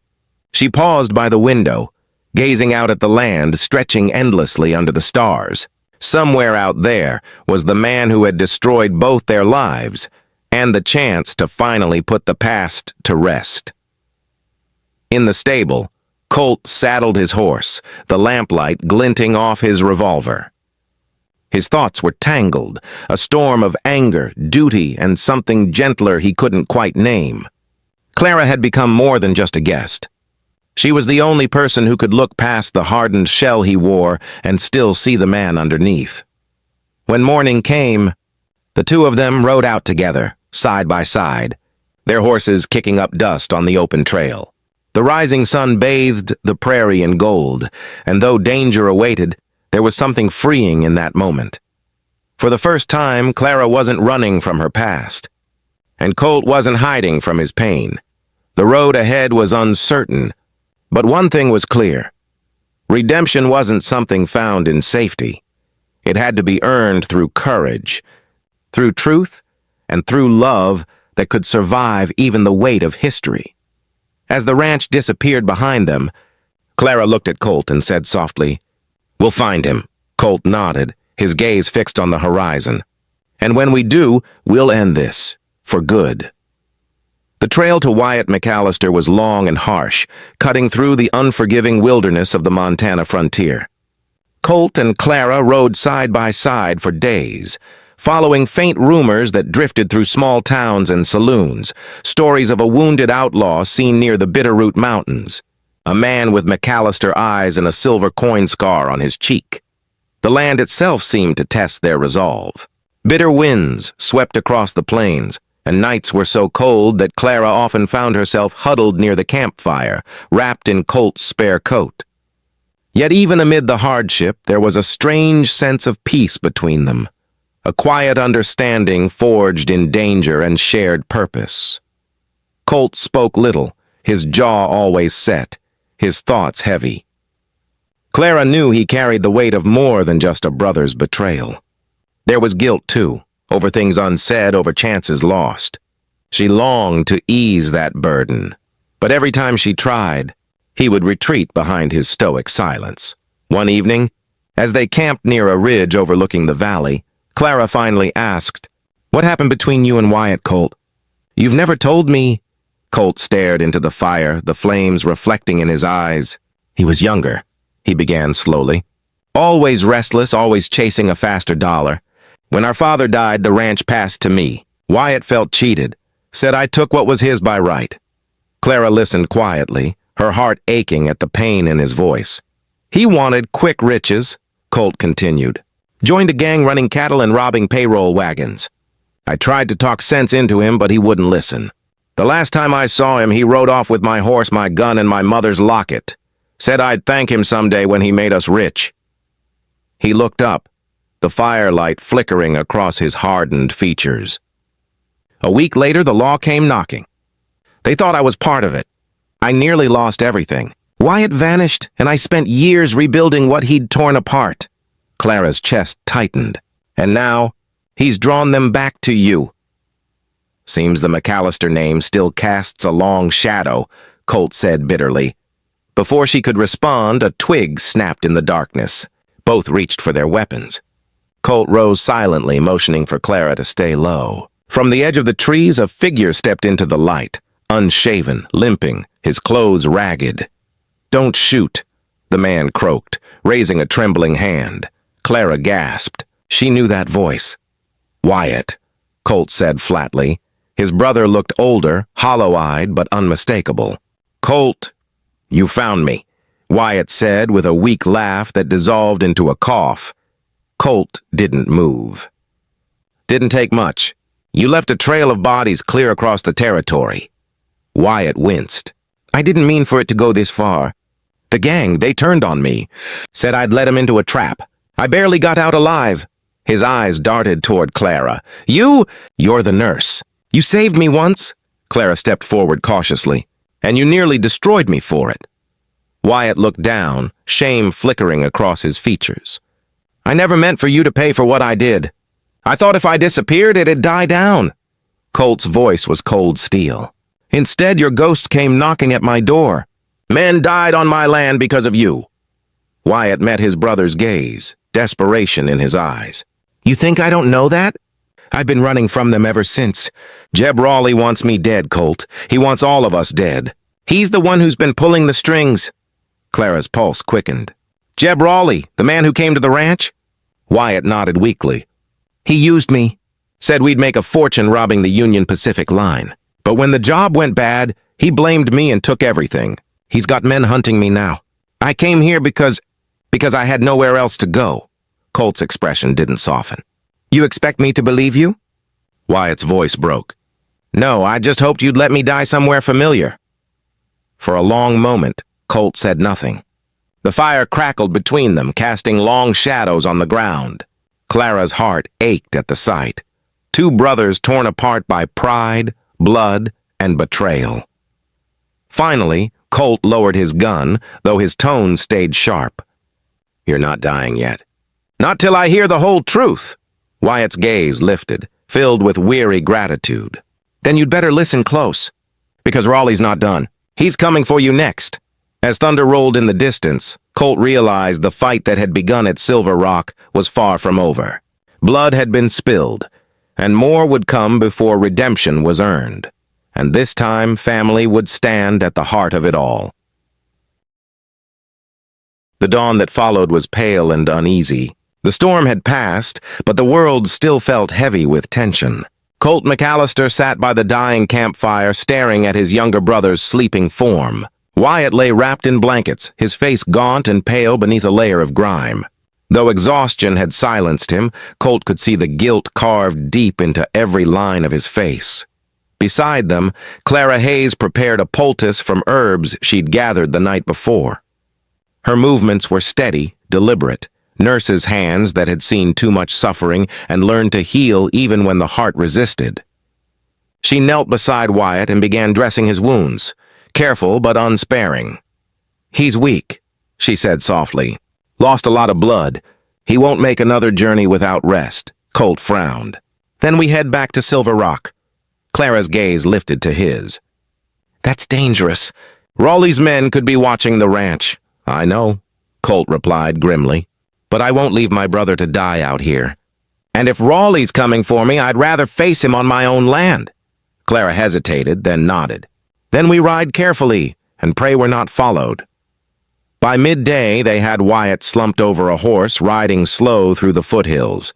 She paused by the window, gazing out at the land stretching endlessly under the stars. Somewhere out there was the man who had destroyed both their lives and the chance to finally put the past to rest. In the stable, Colt saddled his horse, the lamplight glinting off his revolver. His thoughts were tangled, a storm of anger, duty, and something gentler he couldn't quite name. Clara had become more than just a guest. She was the only person who could look past the hardened shell he wore and still see the man underneath. When morning came, the two of them rode out together, side by side, their horses kicking up dust on the open trail. The rising sun bathed the prairie in gold, and though danger awaited, there was something freeing in that moment. For the first time, Clara wasn't running from her past, and Colt wasn't hiding from his pain. The road ahead was uncertain, but one thing was clear. Redemption wasn't something found in safety. It had to be earned through courage, through truth, and through love that could survive even the weight of history. As the ranch disappeared behind them, Clara looked at Colt and said softly, "We'll find him." Colt nodded, his gaze fixed on the horizon. "And when we do, we'll end this, for good." The trail to Wyatt McAllister was long and harsh, cutting through the unforgiving wilderness of the Montana frontier. Colt and Clara rode side by side for days, following faint rumors that drifted through small towns and saloons, stories of a wounded outlaw seen near the Bitterroot Mountains, a man with McAllister eyes and a silver coin scar on his cheek. The land itself seemed to test their resolve. Bitter winds swept across the plains, and nights were so cold that Clara often found herself huddled near the campfire, wrapped in Colt's spare coat. Yet even amid the hardship, there was a strange sense of peace between them, a quiet understanding forged in danger and shared purpose. Colt spoke little, his jaw always set, his thoughts heavy. Clara knew he carried the weight of more than just a brother's betrayal. There was guilt, too, over things unsaid, over chances lost. She longed to ease that burden, but every time she tried, he would retreat behind his stoic silence. One evening, as they camped near a ridge overlooking the valley, Clara finally asked, "What happened between you and Wyatt, Colt? You've never told me." Colt stared into the fire, the flames reflecting in his eyes. "He was younger," he began slowly. "Always restless, always chasing a faster dollar. When our father died, the ranch passed to me. Wyatt felt cheated, said I took what was his by right." Clara listened quietly, her heart aching at the pain in his voice. "He wanted quick riches," Colt continued. "Joined a gang running cattle and robbing payroll wagons. I tried to talk sense into him, but he wouldn't listen. The last time I saw him, he rode off with my horse, my gun, and my mother's locket. Said I'd thank him someday when he made us rich." He looked up, the firelight flickering across his hardened features. "A week later, the law came knocking. They thought I was part of it. I nearly lost everything. Wyatt vanished, and I spent years rebuilding what he'd torn apart." Clara's chest tightened. "And now, he's drawn them back to you." "Seems the McAllister name still casts a long shadow," Colt said bitterly. Before she could respond, a twig snapped in the darkness. Both reached for their weapons. Colt rose silently, motioning for Clara to stay low. From the edge of the trees, a figure stepped into the light, unshaven, limping, his clothes ragged. "Don't shoot," the man croaked, raising a trembling hand. Clara gasped. She knew that voice. "Wyatt," Colt said flatly. His brother looked older, hollow-eyed, but unmistakable. "Colt, you found me," Wyatt said with a weak laugh that dissolved into a cough. Colt didn't move. "Didn't take much. You left a trail of bodies clear across the territory." Wyatt winced. "I didn't mean for it to go this far. The gang, they turned on me. Said I'd let 'em into a trap. I barely got out alive." His eyes darted toward Clara. You're the nurse. You saved me once." Clara stepped forward cautiously. "And you nearly destroyed me for it." Wyatt looked down, shame flickering across his features. "I never meant for you to pay for what I did. I thought if I disappeared, it'd die down." Colt's voice was cold steel. "Instead, your ghost came knocking at my door. Men died on my land because of you." Wyatt met his brother's gaze, desperation in his eyes. "You think I don't know that? I've been running from them ever since. Jeb Raleigh wants me dead, Colt. He wants all of us dead. He's the one who's been pulling the strings." Clara's pulse quickened. "Jeb Raleigh, the man who came to the ranch?" Wyatt nodded weakly. "He used me. Said we'd make a fortune robbing the Union Pacific line. But when the job went bad, he blamed me and took everything. He's got men hunting me now. I came here because I had nowhere else to go." Colt's expression didn't soften. "You expect me to believe you?" Wyatt's voice broke. "No, I just hoped you'd let me die somewhere familiar." For a long moment, Colt said nothing. The fire crackled between them, casting long shadows on the ground. Clara's heart ached at the sight. Two brothers torn apart by pride, blood, and betrayal. Finally, Colt lowered his gun, though his tone stayed sharp. "You're not dying yet." "Not till I hear the whole truth." Wyatt's gaze lifted, filled with weary gratitude. "Then you'd better listen close, because Raleigh's not done. He's coming for you next." As thunder rolled in the distance, Colt realized the fight that had begun at Silver Rock was far from over. Blood had been spilled, and more would come before redemption was earned. And this time, family would stand at the heart of it all. The dawn that followed was pale and uneasy. The storm had passed, but the world still felt heavy with tension. Colt McAllister sat by the dying campfire, staring at his younger brother's sleeping form. Wyatt lay wrapped in blankets, his face gaunt and pale beneath a layer of grime. Though exhaustion had silenced him, Colt could see the guilt carved deep into every line of his face. Beside them, Clara Hayes prepared a poultice from herbs she'd gathered the night before. Her movements were steady, deliberate, nurses' hands that had seen too much suffering and learned to heal even when the heart resisted. She knelt beside Wyatt and began dressing his wounds, careful but unsparing. "He's weak," she said softly. "Lost a lot of blood. He won't make another journey without rest." Colt frowned. "Then we head back to Silver Rock." Clara's gaze lifted to his. "That's dangerous. Raleigh's men could be watching the ranch." "I know," Colt replied grimly. "But I won't leave my brother to die out here. And if Raleigh's coming for me, I'd rather face him on my own land." Clara hesitated, then nodded. "Then we ride carefully and pray we're not followed." By midday, they had Wyatt slumped over a horse, riding slow through the foothills.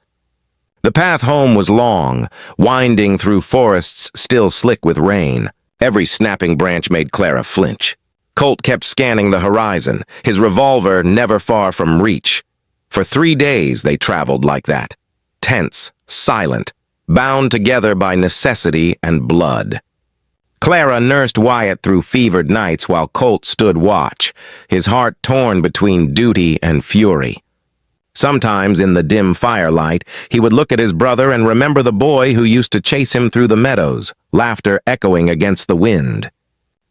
The path home was long, winding through forests still slick with rain. Every snapping branch made Clara flinch. Colt kept scanning the horizon, his revolver never far from reach. For 3 days they traveled like that, tense, silent, bound together by necessity and blood. Clara nursed Wyatt through fevered nights while Colt stood watch, his heart torn between duty and fury. Sometimes, in the dim firelight, he would look at his brother and remember the boy who used to chase him through the meadows, laughter echoing against the wind.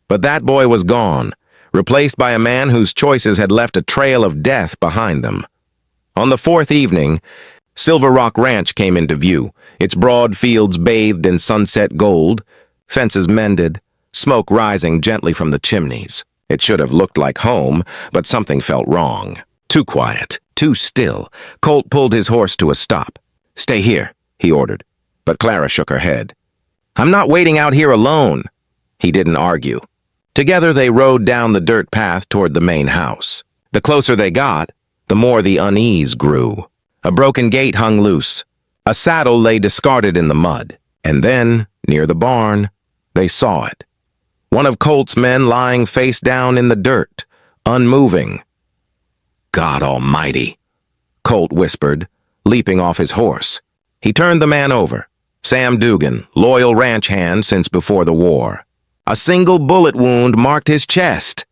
But that boy was gone, replaced by a man whose choices had left a trail of death behind them. On the 4th evening, Silver Rock Ranch came into view, its broad fields bathed in sunset gold, fences mended, smoke rising gently from the chimneys. It should have looked like home, but something felt wrong. Too quiet, too still. Colt pulled his horse to a stop. "Stay here," he ordered, but Clara shook her head. "I'm not waiting out here alone." He didn't argue. Together they rode down the dirt path toward the main house. The closer they got, the more the unease grew. A broken gate hung loose. A saddle lay discarded in the mud. And then, near the barn, they saw it. One of Colt's men lying face down in the dirt, unmoving. "God Almighty," Colt whispered, leaping off his horse. He turned the man over. Sam Dugan, loyal ranch hand since before the war. A single bullet wound marked his chest.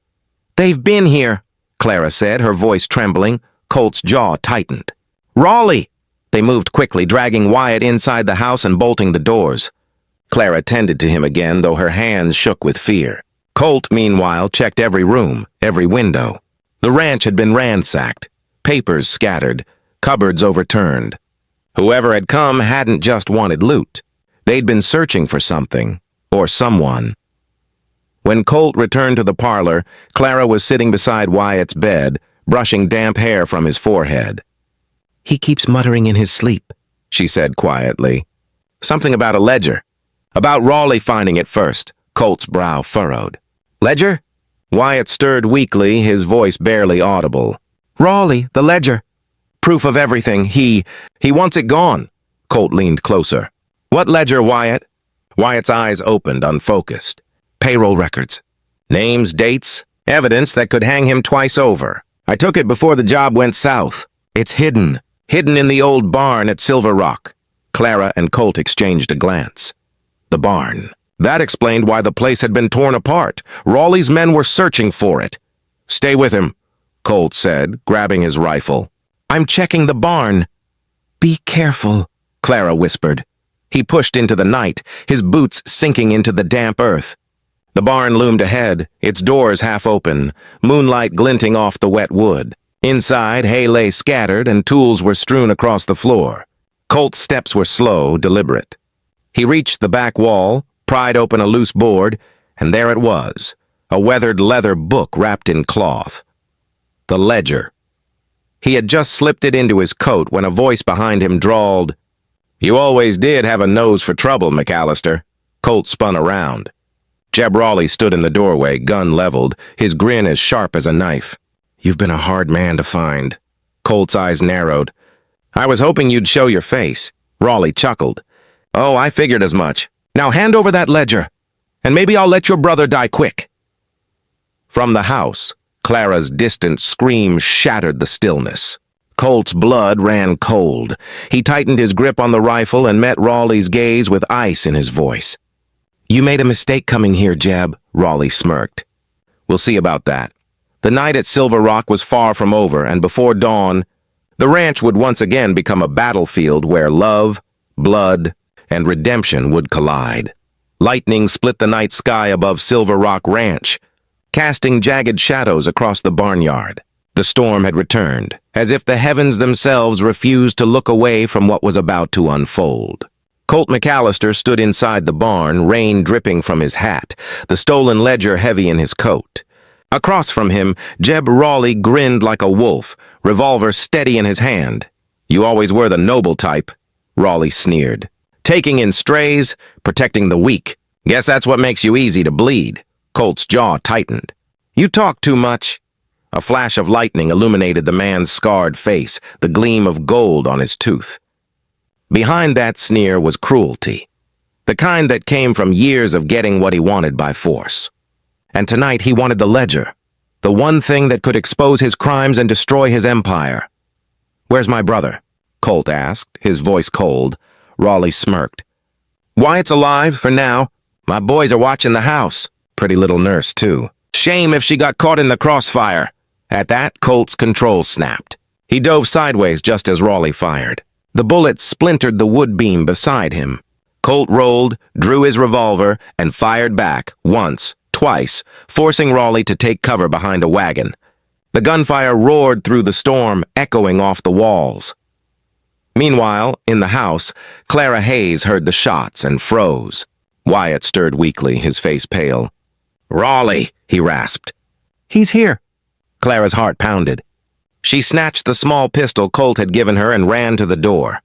"They've been here," Clara said, her voice trembling. Colt's jaw tightened. "Raleigh!" They moved quickly, dragging Wyatt inside the house and bolting the doors. Clara tended to him again, though her hands shook with fear. Colt, meanwhile, checked every room, every window. The ranch had been ransacked, papers scattered, cupboards overturned. Whoever had come hadn't just wanted loot. They'd been searching for something, or someone. When Colt returned to the parlor, Clara was sitting beside Wyatt's bed, brushing damp hair from his forehead. "He keeps muttering in his sleep," she said quietly. "Something about a ledger. About Raleigh finding it first." Colt's brow furrowed. "Ledger?" Wyatt stirred weakly, his voice barely audible. "Raleigh, the ledger. Proof of everything. He wants it gone." Colt leaned closer. "What ledger, Wyatt?" Wyatt's eyes opened, unfocused. "Payroll records. Names, dates, evidence that could hang him twice over. I took it before the job went south. It's hidden in the old barn at Silver Rock." Clara and Colt exchanged a glance. The barn. That explained why the place had been torn apart. Raleigh's men were searching for it. "Stay with him," Colt said, grabbing his rifle. "I'm checking the barn." "Be careful," Clara whispered. He pushed into the night, his boots sinking into the damp earth. The barn loomed ahead, its doors half open, moonlight glinting off the wet wood. Inside, hay lay scattered and tools were strewn across the floor. Colt's steps were slow, deliberate. He reached the back wall, pried open a loose board, and there it was, a weathered leather book wrapped in cloth. The ledger. He had just slipped it into his coat when a voice behind him drawled, "You always did have a nose for trouble, McAllister." Colt spun around. Jeb Raleigh stood in the doorway, gun leveled, his grin as sharp as a knife. "You've been a hard man to find." Colt's eyes narrowed. "I was hoping you'd show your face." Raleigh chuckled. "Oh, I figured as much. Now hand over that ledger, and maybe I'll let your brother die quick." From the house, Clara's distant scream shattered the stillness. Colt's blood ran cold. He tightened his grip on the rifle and met Raleigh's gaze with ice in his voice. "You made a mistake coming here, Jeb," Raleigh smirked. "We'll see about that." The night at Silver Rock was far from over, and before dawn, the ranch would once again become a battlefield where love, blood, and redemption would collide. Lightning split the night sky above Silver Rock Ranch, casting jagged shadows across the barnyard. The storm had returned, as if the heavens themselves refused to look away from what was about to unfold. Colt McAllister stood inside the barn, rain dripping from his hat, the stolen ledger heavy in his coat. Across from him, Jeb Raleigh grinned like a wolf, revolver steady in his hand. "You always were the noble type," Raleigh sneered. "Taking in strays, protecting the weak. Guess that's what makes you easy to bleed." Colt's jaw tightened. "You talk too much." A flash of lightning illuminated the man's scarred face, the gleam of gold on his tooth. Behind that sneer was cruelty, the kind that came from years of getting what he wanted by force. And tonight he wanted the ledger, the one thing that could expose his crimes and destroy his empire. "Where's my brother?" Colt asked, his voice cold. Raleigh smirked. "Wyatt's alive, for now. My boys are watching the house. Pretty little nurse, too. Shame if she got caught in the crossfire." At that, Colt's control snapped. He dove sideways just as Raleigh fired. The bullet splintered the wood beam beside him. Colt rolled, drew his revolver, and fired back, once, twice, forcing Raleigh to take cover behind a wagon. The gunfire roared through the storm, echoing off the walls. Meanwhile, in the house, Clara Hayes heard the shots and froze. Wyatt stirred weakly, his face pale. "Raleigh," he rasped. "He's here." Clara's heart pounded. She snatched the small pistol Colt had given her and ran to the door.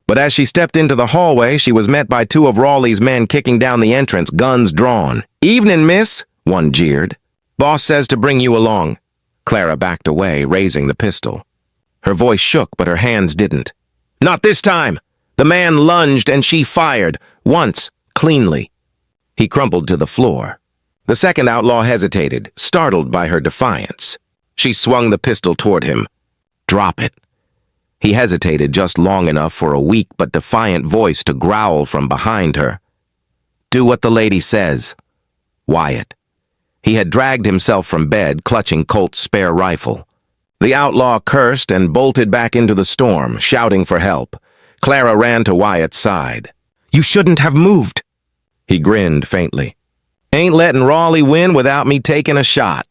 But as she stepped into the hallway, she was met by two of Raleigh's men kicking down the entrance, guns drawn. "Evening, miss," one jeered. "Boss says to bring you along." Clara backed away, raising the pistol. Her voice shook, but her hands didn't. "Not this time!" The man lunged and she fired, once, cleanly. He crumpled to the floor. The second outlaw hesitated, startled by her defiance. She swung the pistol toward him. "Drop it." He hesitated just long enough for a weak but defiant voice to growl from behind her. "Do what the lady says." Wyatt. He had dragged himself from bed, clutching Colt's spare rifle. The outlaw cursed and bolted back into the storm, shouting for help. Clara ran to Wyatt's side. "You shouldn't have moved." He grinned faintly. "Ain't letting Raleigh win without me taking a shot."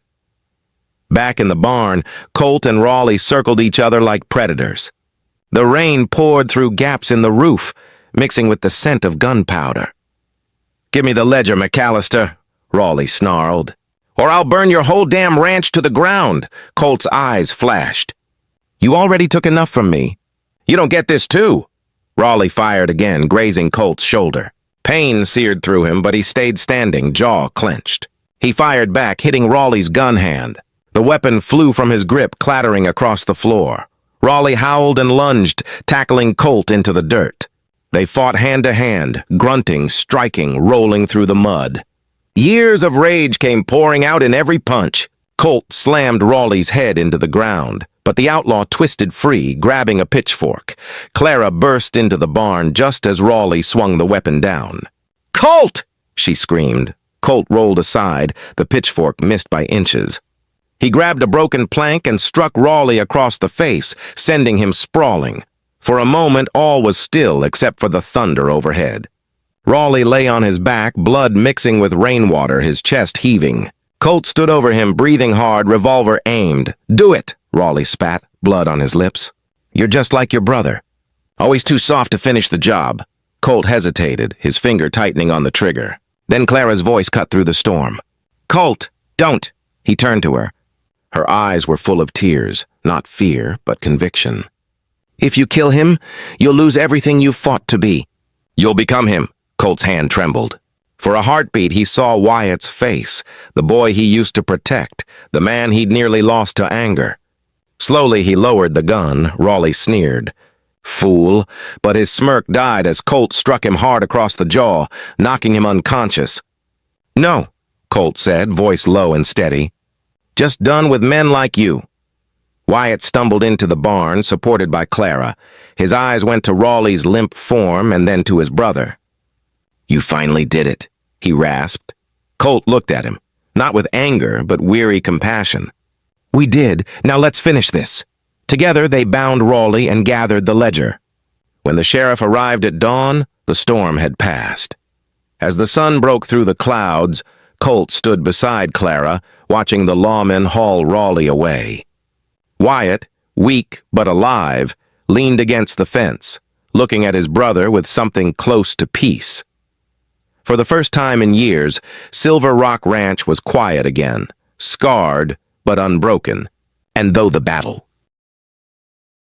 Back in the barn, Colt and Raleigh circled each other like predators. The rain poured through gaps in the roof, mixing with the scent of gunpowder. "Give me the ledger, McAllister," Raleigh snarled. "Or I'll burn your whole damn ranch to the ground," Colt's eyes flashed. "You already took enough from me. You don't get this too." Raleigh fired again, grazing Colt's shoulder. Pain seared through him, but he stayed standing, jaw clenched. He fired back, hitting Raleigh's gun hand. The weapon flew from his grip, clattering across the floor. Raleigh howled and lunged, tackling Colt into the dirt. They fought hand to hand, grunting, striking, rolling through the mud. Years of rage came pouring out in every punch. Colt slammed Raleigh's head into the ground, but the outlaw twisted free, grabbing a pitchfork. Clara burst into the barn just as Raleigh swung the weapon down. "Colt!" she screamed. Colt rolled aside, the pitchfork missed by inches. He grabbed a broken plank and struck Raleigh across the face, sending him sprawling. For a moment, all was still except for the thunder overhead. Raleigh lay on his back, blood mixing with rainwater, his chest heaving. Colt stood over him, breathing hard, revolver aimed. "Do it," Raleigh spat, blood on his lips. "You're just like your brother. Always too soft to finish the job." Colt hesitated, his finger tightening on the trigger. Then Clara's voice cut through the storm. "Colt, don't!" He turned to her. Her eyes were full of tears, not fear, but conviction. "If you kill him, you'll lose everything you've fought to be." "You'll become him." Colt's hand trembled. For a heartbeat, he saw Wyatt's face, the boy he used to protect, the man he'd nearly lost to anger. Slowly, he lowered the gun. Raleigh sneered. "Fool," but his smirk died as Colt struck him hard across the jaw, knocking him unconscious. "No," Colt said, voice low and steady. "Just done with men like you." Wyatt stumbled into the barn, supported by Clara. His eyes went to Raleigh's limp form and then to his brother. "You finally did it," he rasped. Colt looked at him, not with anger, but weary compassion. "We did. Now let's finish this." Together, they bound Raleigh and gathered the ledger. When the sheriff arrived at dawn, the storm had passed. As the sun broke through the clouds, Colt stood beside Clara, watching the lawmen haul Raleigh away. Wyatt, weak but alive, leaned against the fence, looking at his brother with something close to peace. For the first time in years, Silver Rock Ranch was quiet again, scarred but unbroken, and though the battle.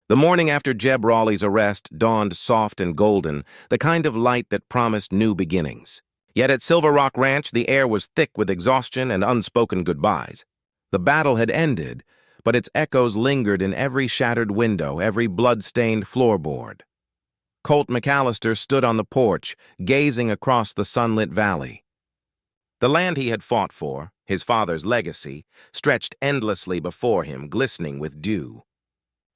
The morning after Jeb Raleigh's arrest dawned soft and golden, the kind of light that promised new beginnings. Yet at Silver Rock Ranch, the air was thick with exhaustion and unspoken goodbyes. The battle had ended, but its echoes lingered in every shattered window, every blood-stained floorboard. Colt McAllister stood on the porch, gazing across the sunlit valley. The land he had fought for, his father's legacy, stretched endlessly before him, glistening with dew.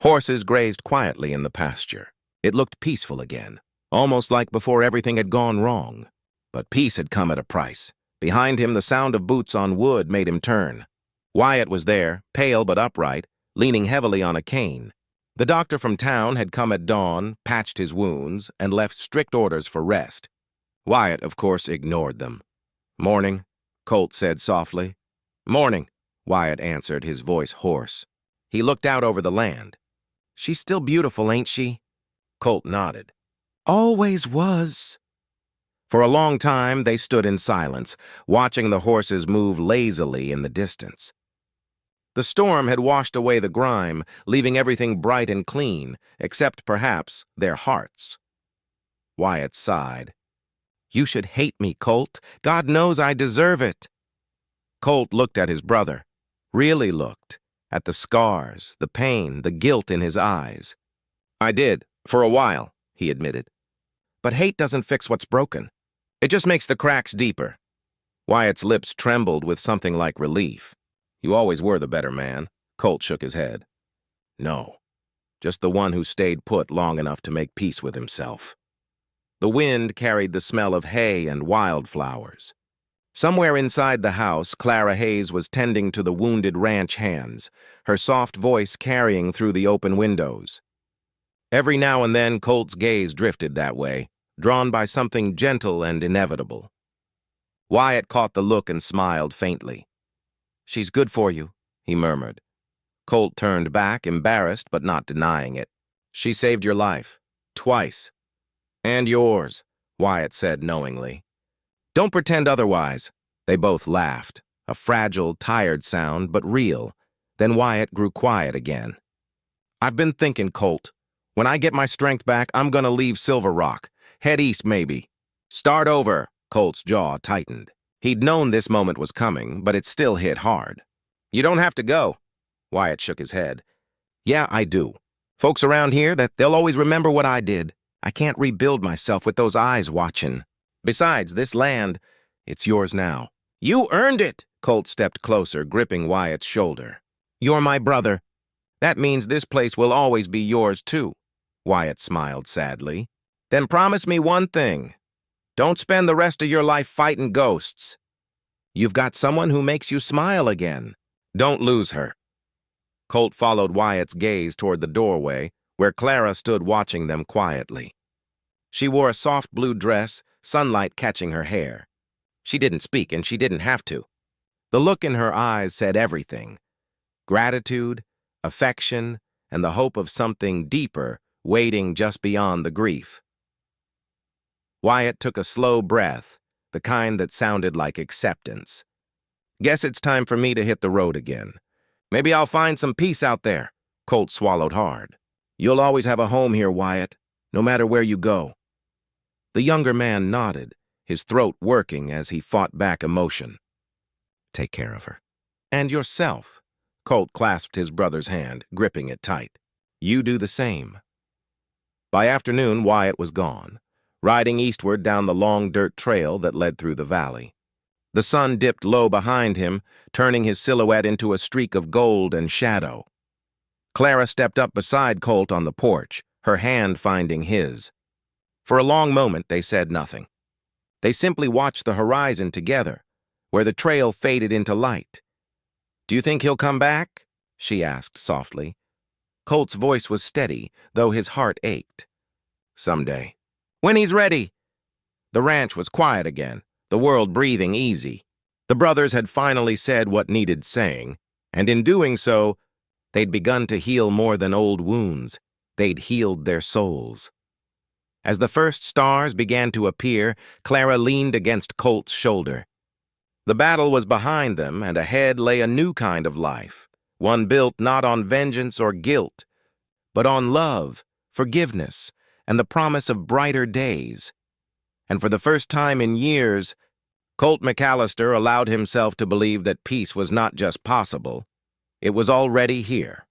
Horses grazed quietly in the pasture. It looked peaceful again, almost like before everything had gone wrong. But peace had come at a price. Behind him, the sound of boots on wood made him turn. Wyatt was there, pale but upright, leaning heavily on a cane. The doctor from town had come at dawn, patched his wounds, and left strict orders for rest. Wyatt, of course, ignored them. "Morning," Colt said softly. "Morning," Wyatt answered, his voice hoarse. He looked out over the land. "She's still beautiful, ain't she?" Colt nodded. "Always was." For a long time, they stood in silence, watching the horses move lazily in the distance. The storm had washed away the grime, leaving everything bright and clean, except, perhaps, their hearts. Wyatt sighed. "You should hate me, Colt. God knows I deserve it." Colt looked at his brother. Really looked. at the scars, the pain, the guilt in his eyes. "I did, for a while," he admitted. "But hate doesn't fix what's broken. It just makes the cracks deeper." Wyatt's lips trembled with something like relief. "You always were the better man." Colt shook his head. "No, just the one who stayed put long enough to make peace with himself." The wind carried the smell of hay and wildflowers. Somewhere inside the house, Clara Hayes was tending to the wounded ranch hands, her soft voice carrying through the open windows. Every now and then, Colt's gaze drifted that way, drawn by something gentle and inevitable. Wyatt caught the look and smiled faintly. "She's good for you," he murmured. Colt turned back, embarrassed but not denying it. "She saved your life. Twice." "And yours," Wyatt said knowingly. "Don't pretend otherwise." They both laughed, a fragile, tired sound, but real. Then Wyatt grew quiet again. "I've been thinking, Colt. When I get my strength back, I'm gonna leave Silver Rock. Head east, maybe. Start over." Colt's jaw tightened. He'd known this moment was coming, but it still hit hard. "You don't have to go." Wyatt shook his head. "Yeah, I do. Folks around here, they'll always remember what I did. I can't rebuild myself with those eyes watching. Besides, this land, it's yours now." "You earned it." Colt stepped closer, gripping Wyatt's shoulder. "You're my brother. That means this place will always be yours, too." Wyatt smiled sadly. "Then promise me one thing. Don't spend the rest of your life fighting ghosts. You've got someone who makes you smile again. Don't lose her." Colt followed Wyatt's gaze toward the doorway, where Clara stood watching them quietly. She wore a soft blue dress, sunlight catching her hair. She didn't speak, and she didn't have to. The look in her eyes said everything. Gratitude, affection, and the hope of something deeper waiting just beyond the grief. Wyatt took a slow breath, the kind that sounded like acceptance. "Guess it's time for me to hit the road again. Maybe I'll find some peace out there." Colt swallowed hard. "You'll always have a home here, Wyatt, no matter where you go." The younger man nodded, his throat working as he fought back emotion. "Take care of her. And yourself." Colt clasped his brother's hand, gripping it tight. "You do the same." By afternoon, Wyatt was gone, riding eastward down the long dirt trail that led through the valley. The sun dipped low behind him, turning his silhouette into a streak of gold and shadow. Clara stepped up beside Colt on the porch, her hand finding his. For a long moment, they said nothing. They simply watched the horizon together, where the trail faded into light. "Do you think he'll come back?" she asked softly. Colt's voice was steady, though his heart ached. "Someday. When he's ready." The ranch was quiet again, the world breathing easy. The brothers had finally said what needed saying, and in doing so, they'd begun to heal more than old wounds. They'd healed their souls. As the first stars began to appear, Clara leaned against Colt's shoulder. The battle was behind them, and ahead lay a new kind of life, one built not on vengeance or guilt, but on love, forgiveness, and the promise of brighter days. And for the first time in years, Colt McAllister allowed himself to believe that peace was not just possible, it was already here.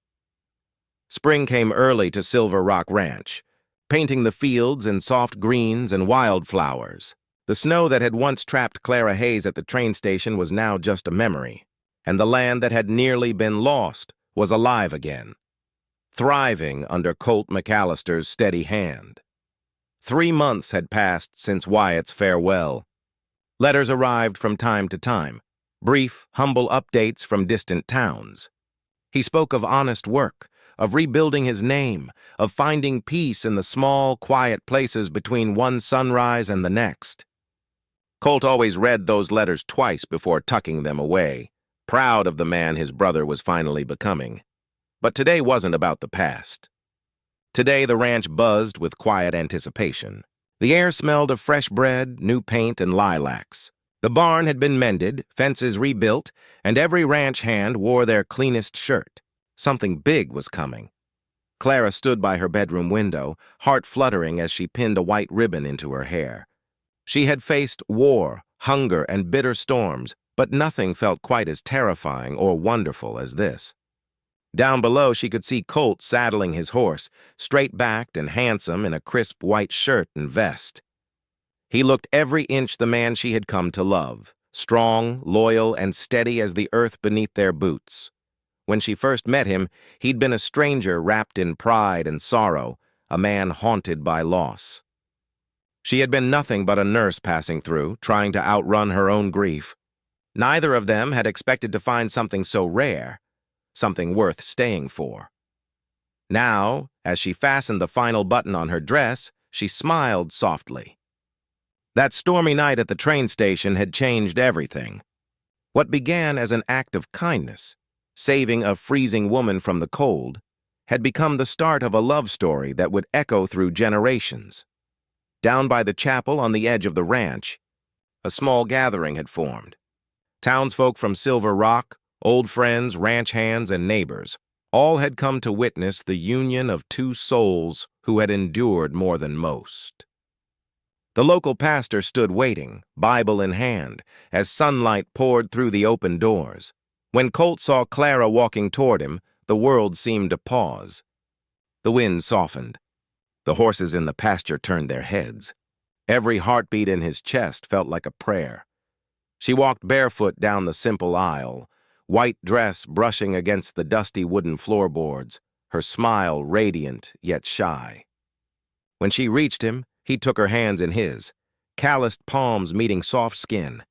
Spring came early to Silver Rock Ranch, painting the fields in soft greens and wildflowers. The snow that had once trapped Clara Hayes at the train station was now just a memory, and the land that had nearly been lost was alive again, thriving under Colt McAllister's steady hand. 3 months had passed since Wyatt's farewell. Letters arrived from time to time, brief, humble updates from distant towns. He spoke of honest work, of rebuilding his name, of finding peace in the small, quiet places between one sunrise and the next. Colt always read those letters twice before tucking them away, proud of the man his brother was finally becoming. But today wasn't about the past. Today the ranch buzzed with quiet anticipation. The air smelled of fresh bread, new paint, and lilacs. The barn had been mended, fences rebuilt, and every ranch hand wore their cleanest shirt. Something big was coming. Clara stood by her bedroom window, heart fluttering as she pinned a white ribbon into her hair. She had faced war, hunger, and bitter storms, but nothing felt quite as terrifying or wonderful as this. Down below, she could see Colt saddling his horse, straight-backed and handsome in a crisp white shirt and vest. He looked every inch the man she had come to love, strong, loyal, and steady as the earth beneath their boots. When she first met him, he'd been a stranger wrapped in pride and sorrow, a man haunted by loss. She had been nothing but a nurse passing through, trying to outrun her own grief. Neither of them had expected to find something so rare, something worth staying for. Now, as she fastened the final button on her dress, she smiled softly. That stormy night at the train station had changed everything. What began as an act of kindness, saving a freezing woman from the cold, had become the start of a love story that would echo through generations. Down by the chapel on the edge of the ranch, a small gathering had formed. Townsfolk from Silver Rock, old friends, ranch hands, and neighbors, all had come to witness the union of two souls who had endured more than most. The local pastor stood waiting, Bible in hand, as sunlight poured through the open doors. When Colt saw Clara walking toward him, the world seemed to pause. The wind softened. The horses in the pasture turned their heads. Every heartbeat in his chest felt like a prayer. She walked barefoot down the simple aisle, white dress brushing against the dusty wooden floorboards, her smile radiant yet shy. When she reached him, he took her hands in his, calloused palms meeting soft skin.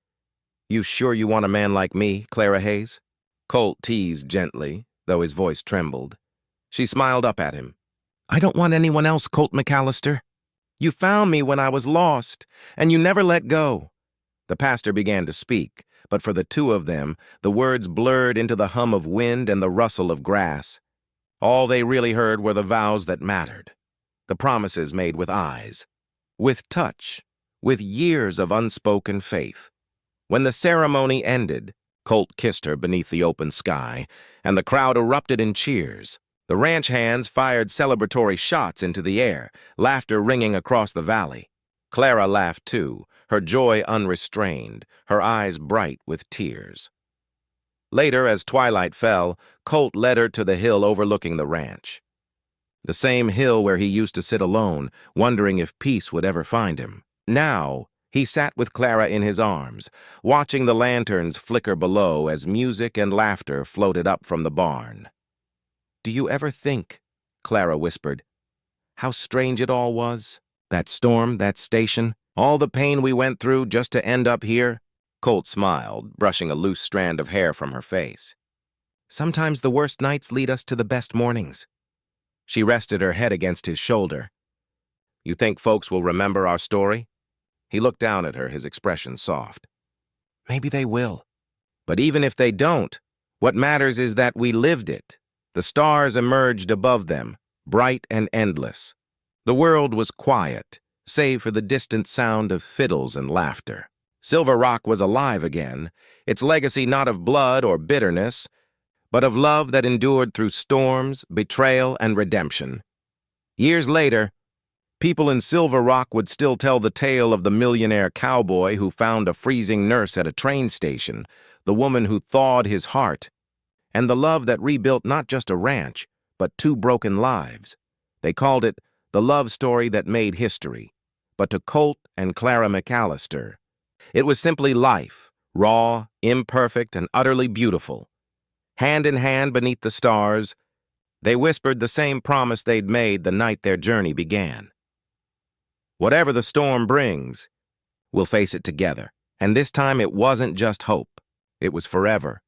"You sure you want a man like me, Clara Hayes?" Colt teased gently, though his voice trembled. She smiled up at him. "I don't want anyone else, Colt McAllister. You found me when I was lost, and you never let go." The pastor began to speak, but for the two of them, the words blurred into the hum of wind and the rustle of grass. All they really heard were the vows that mattered, the promises made with eyes, with touch, with years of unspoken faith. When the ceremony ended, Colt kissed her beneath the open sky, and the crowd erupted in cheers. The ranch hands fired celebratory shots into the air, laughter ringing across the valley. Clara laughed too, her joy unrestrained, her eyes bright with tears. Later, as twilight fell, Colt led her to the hill overlooking the ranch. The same hill where he used to sit alone, wondering if peace would ever find him. Now, he sat with Clara in his arms, watching the lanterns flicker below as music and laughter floated up from the barn. "Do you ever think," Clara whispered, "how strange it all was? That storm, that station, all the pain we went through just to end up here?" Colt smiled, brushing a loose strand of hair from her face. "Sometimes the worst nights lead us to the best mornings." She rested her head against his shoulder. "You think folks will remember our story?" He looked down at her, his expression soft. "Maybe they will. But even if they don't, what matters is that we lived it." The stars emerged above them, bright and endless. The world was quiet, save for the distant sound of fiddles and laughter. Silver Rock was alive again, its legacy not of blood or bitterness, but of love that endured through storms, betrayal, and redemption. Years later, people in Silver Rock would still tell the tale of the millionaire cowboy who found a freezing nurse at a train station, the woman who thawed his heart, and the love that rebuilt not just a ranch, but two broken lives. They called it the love story that made history. But to Colt and Clara McAllister, it was simply life, raw, imperfect, and utterly beautiful. Hand in hand beneath the stars, they whispered the same promise they'd made the night their journey began. Whatever the storm brings, we'll face it together. And this time it wasn't just hope. It was forever.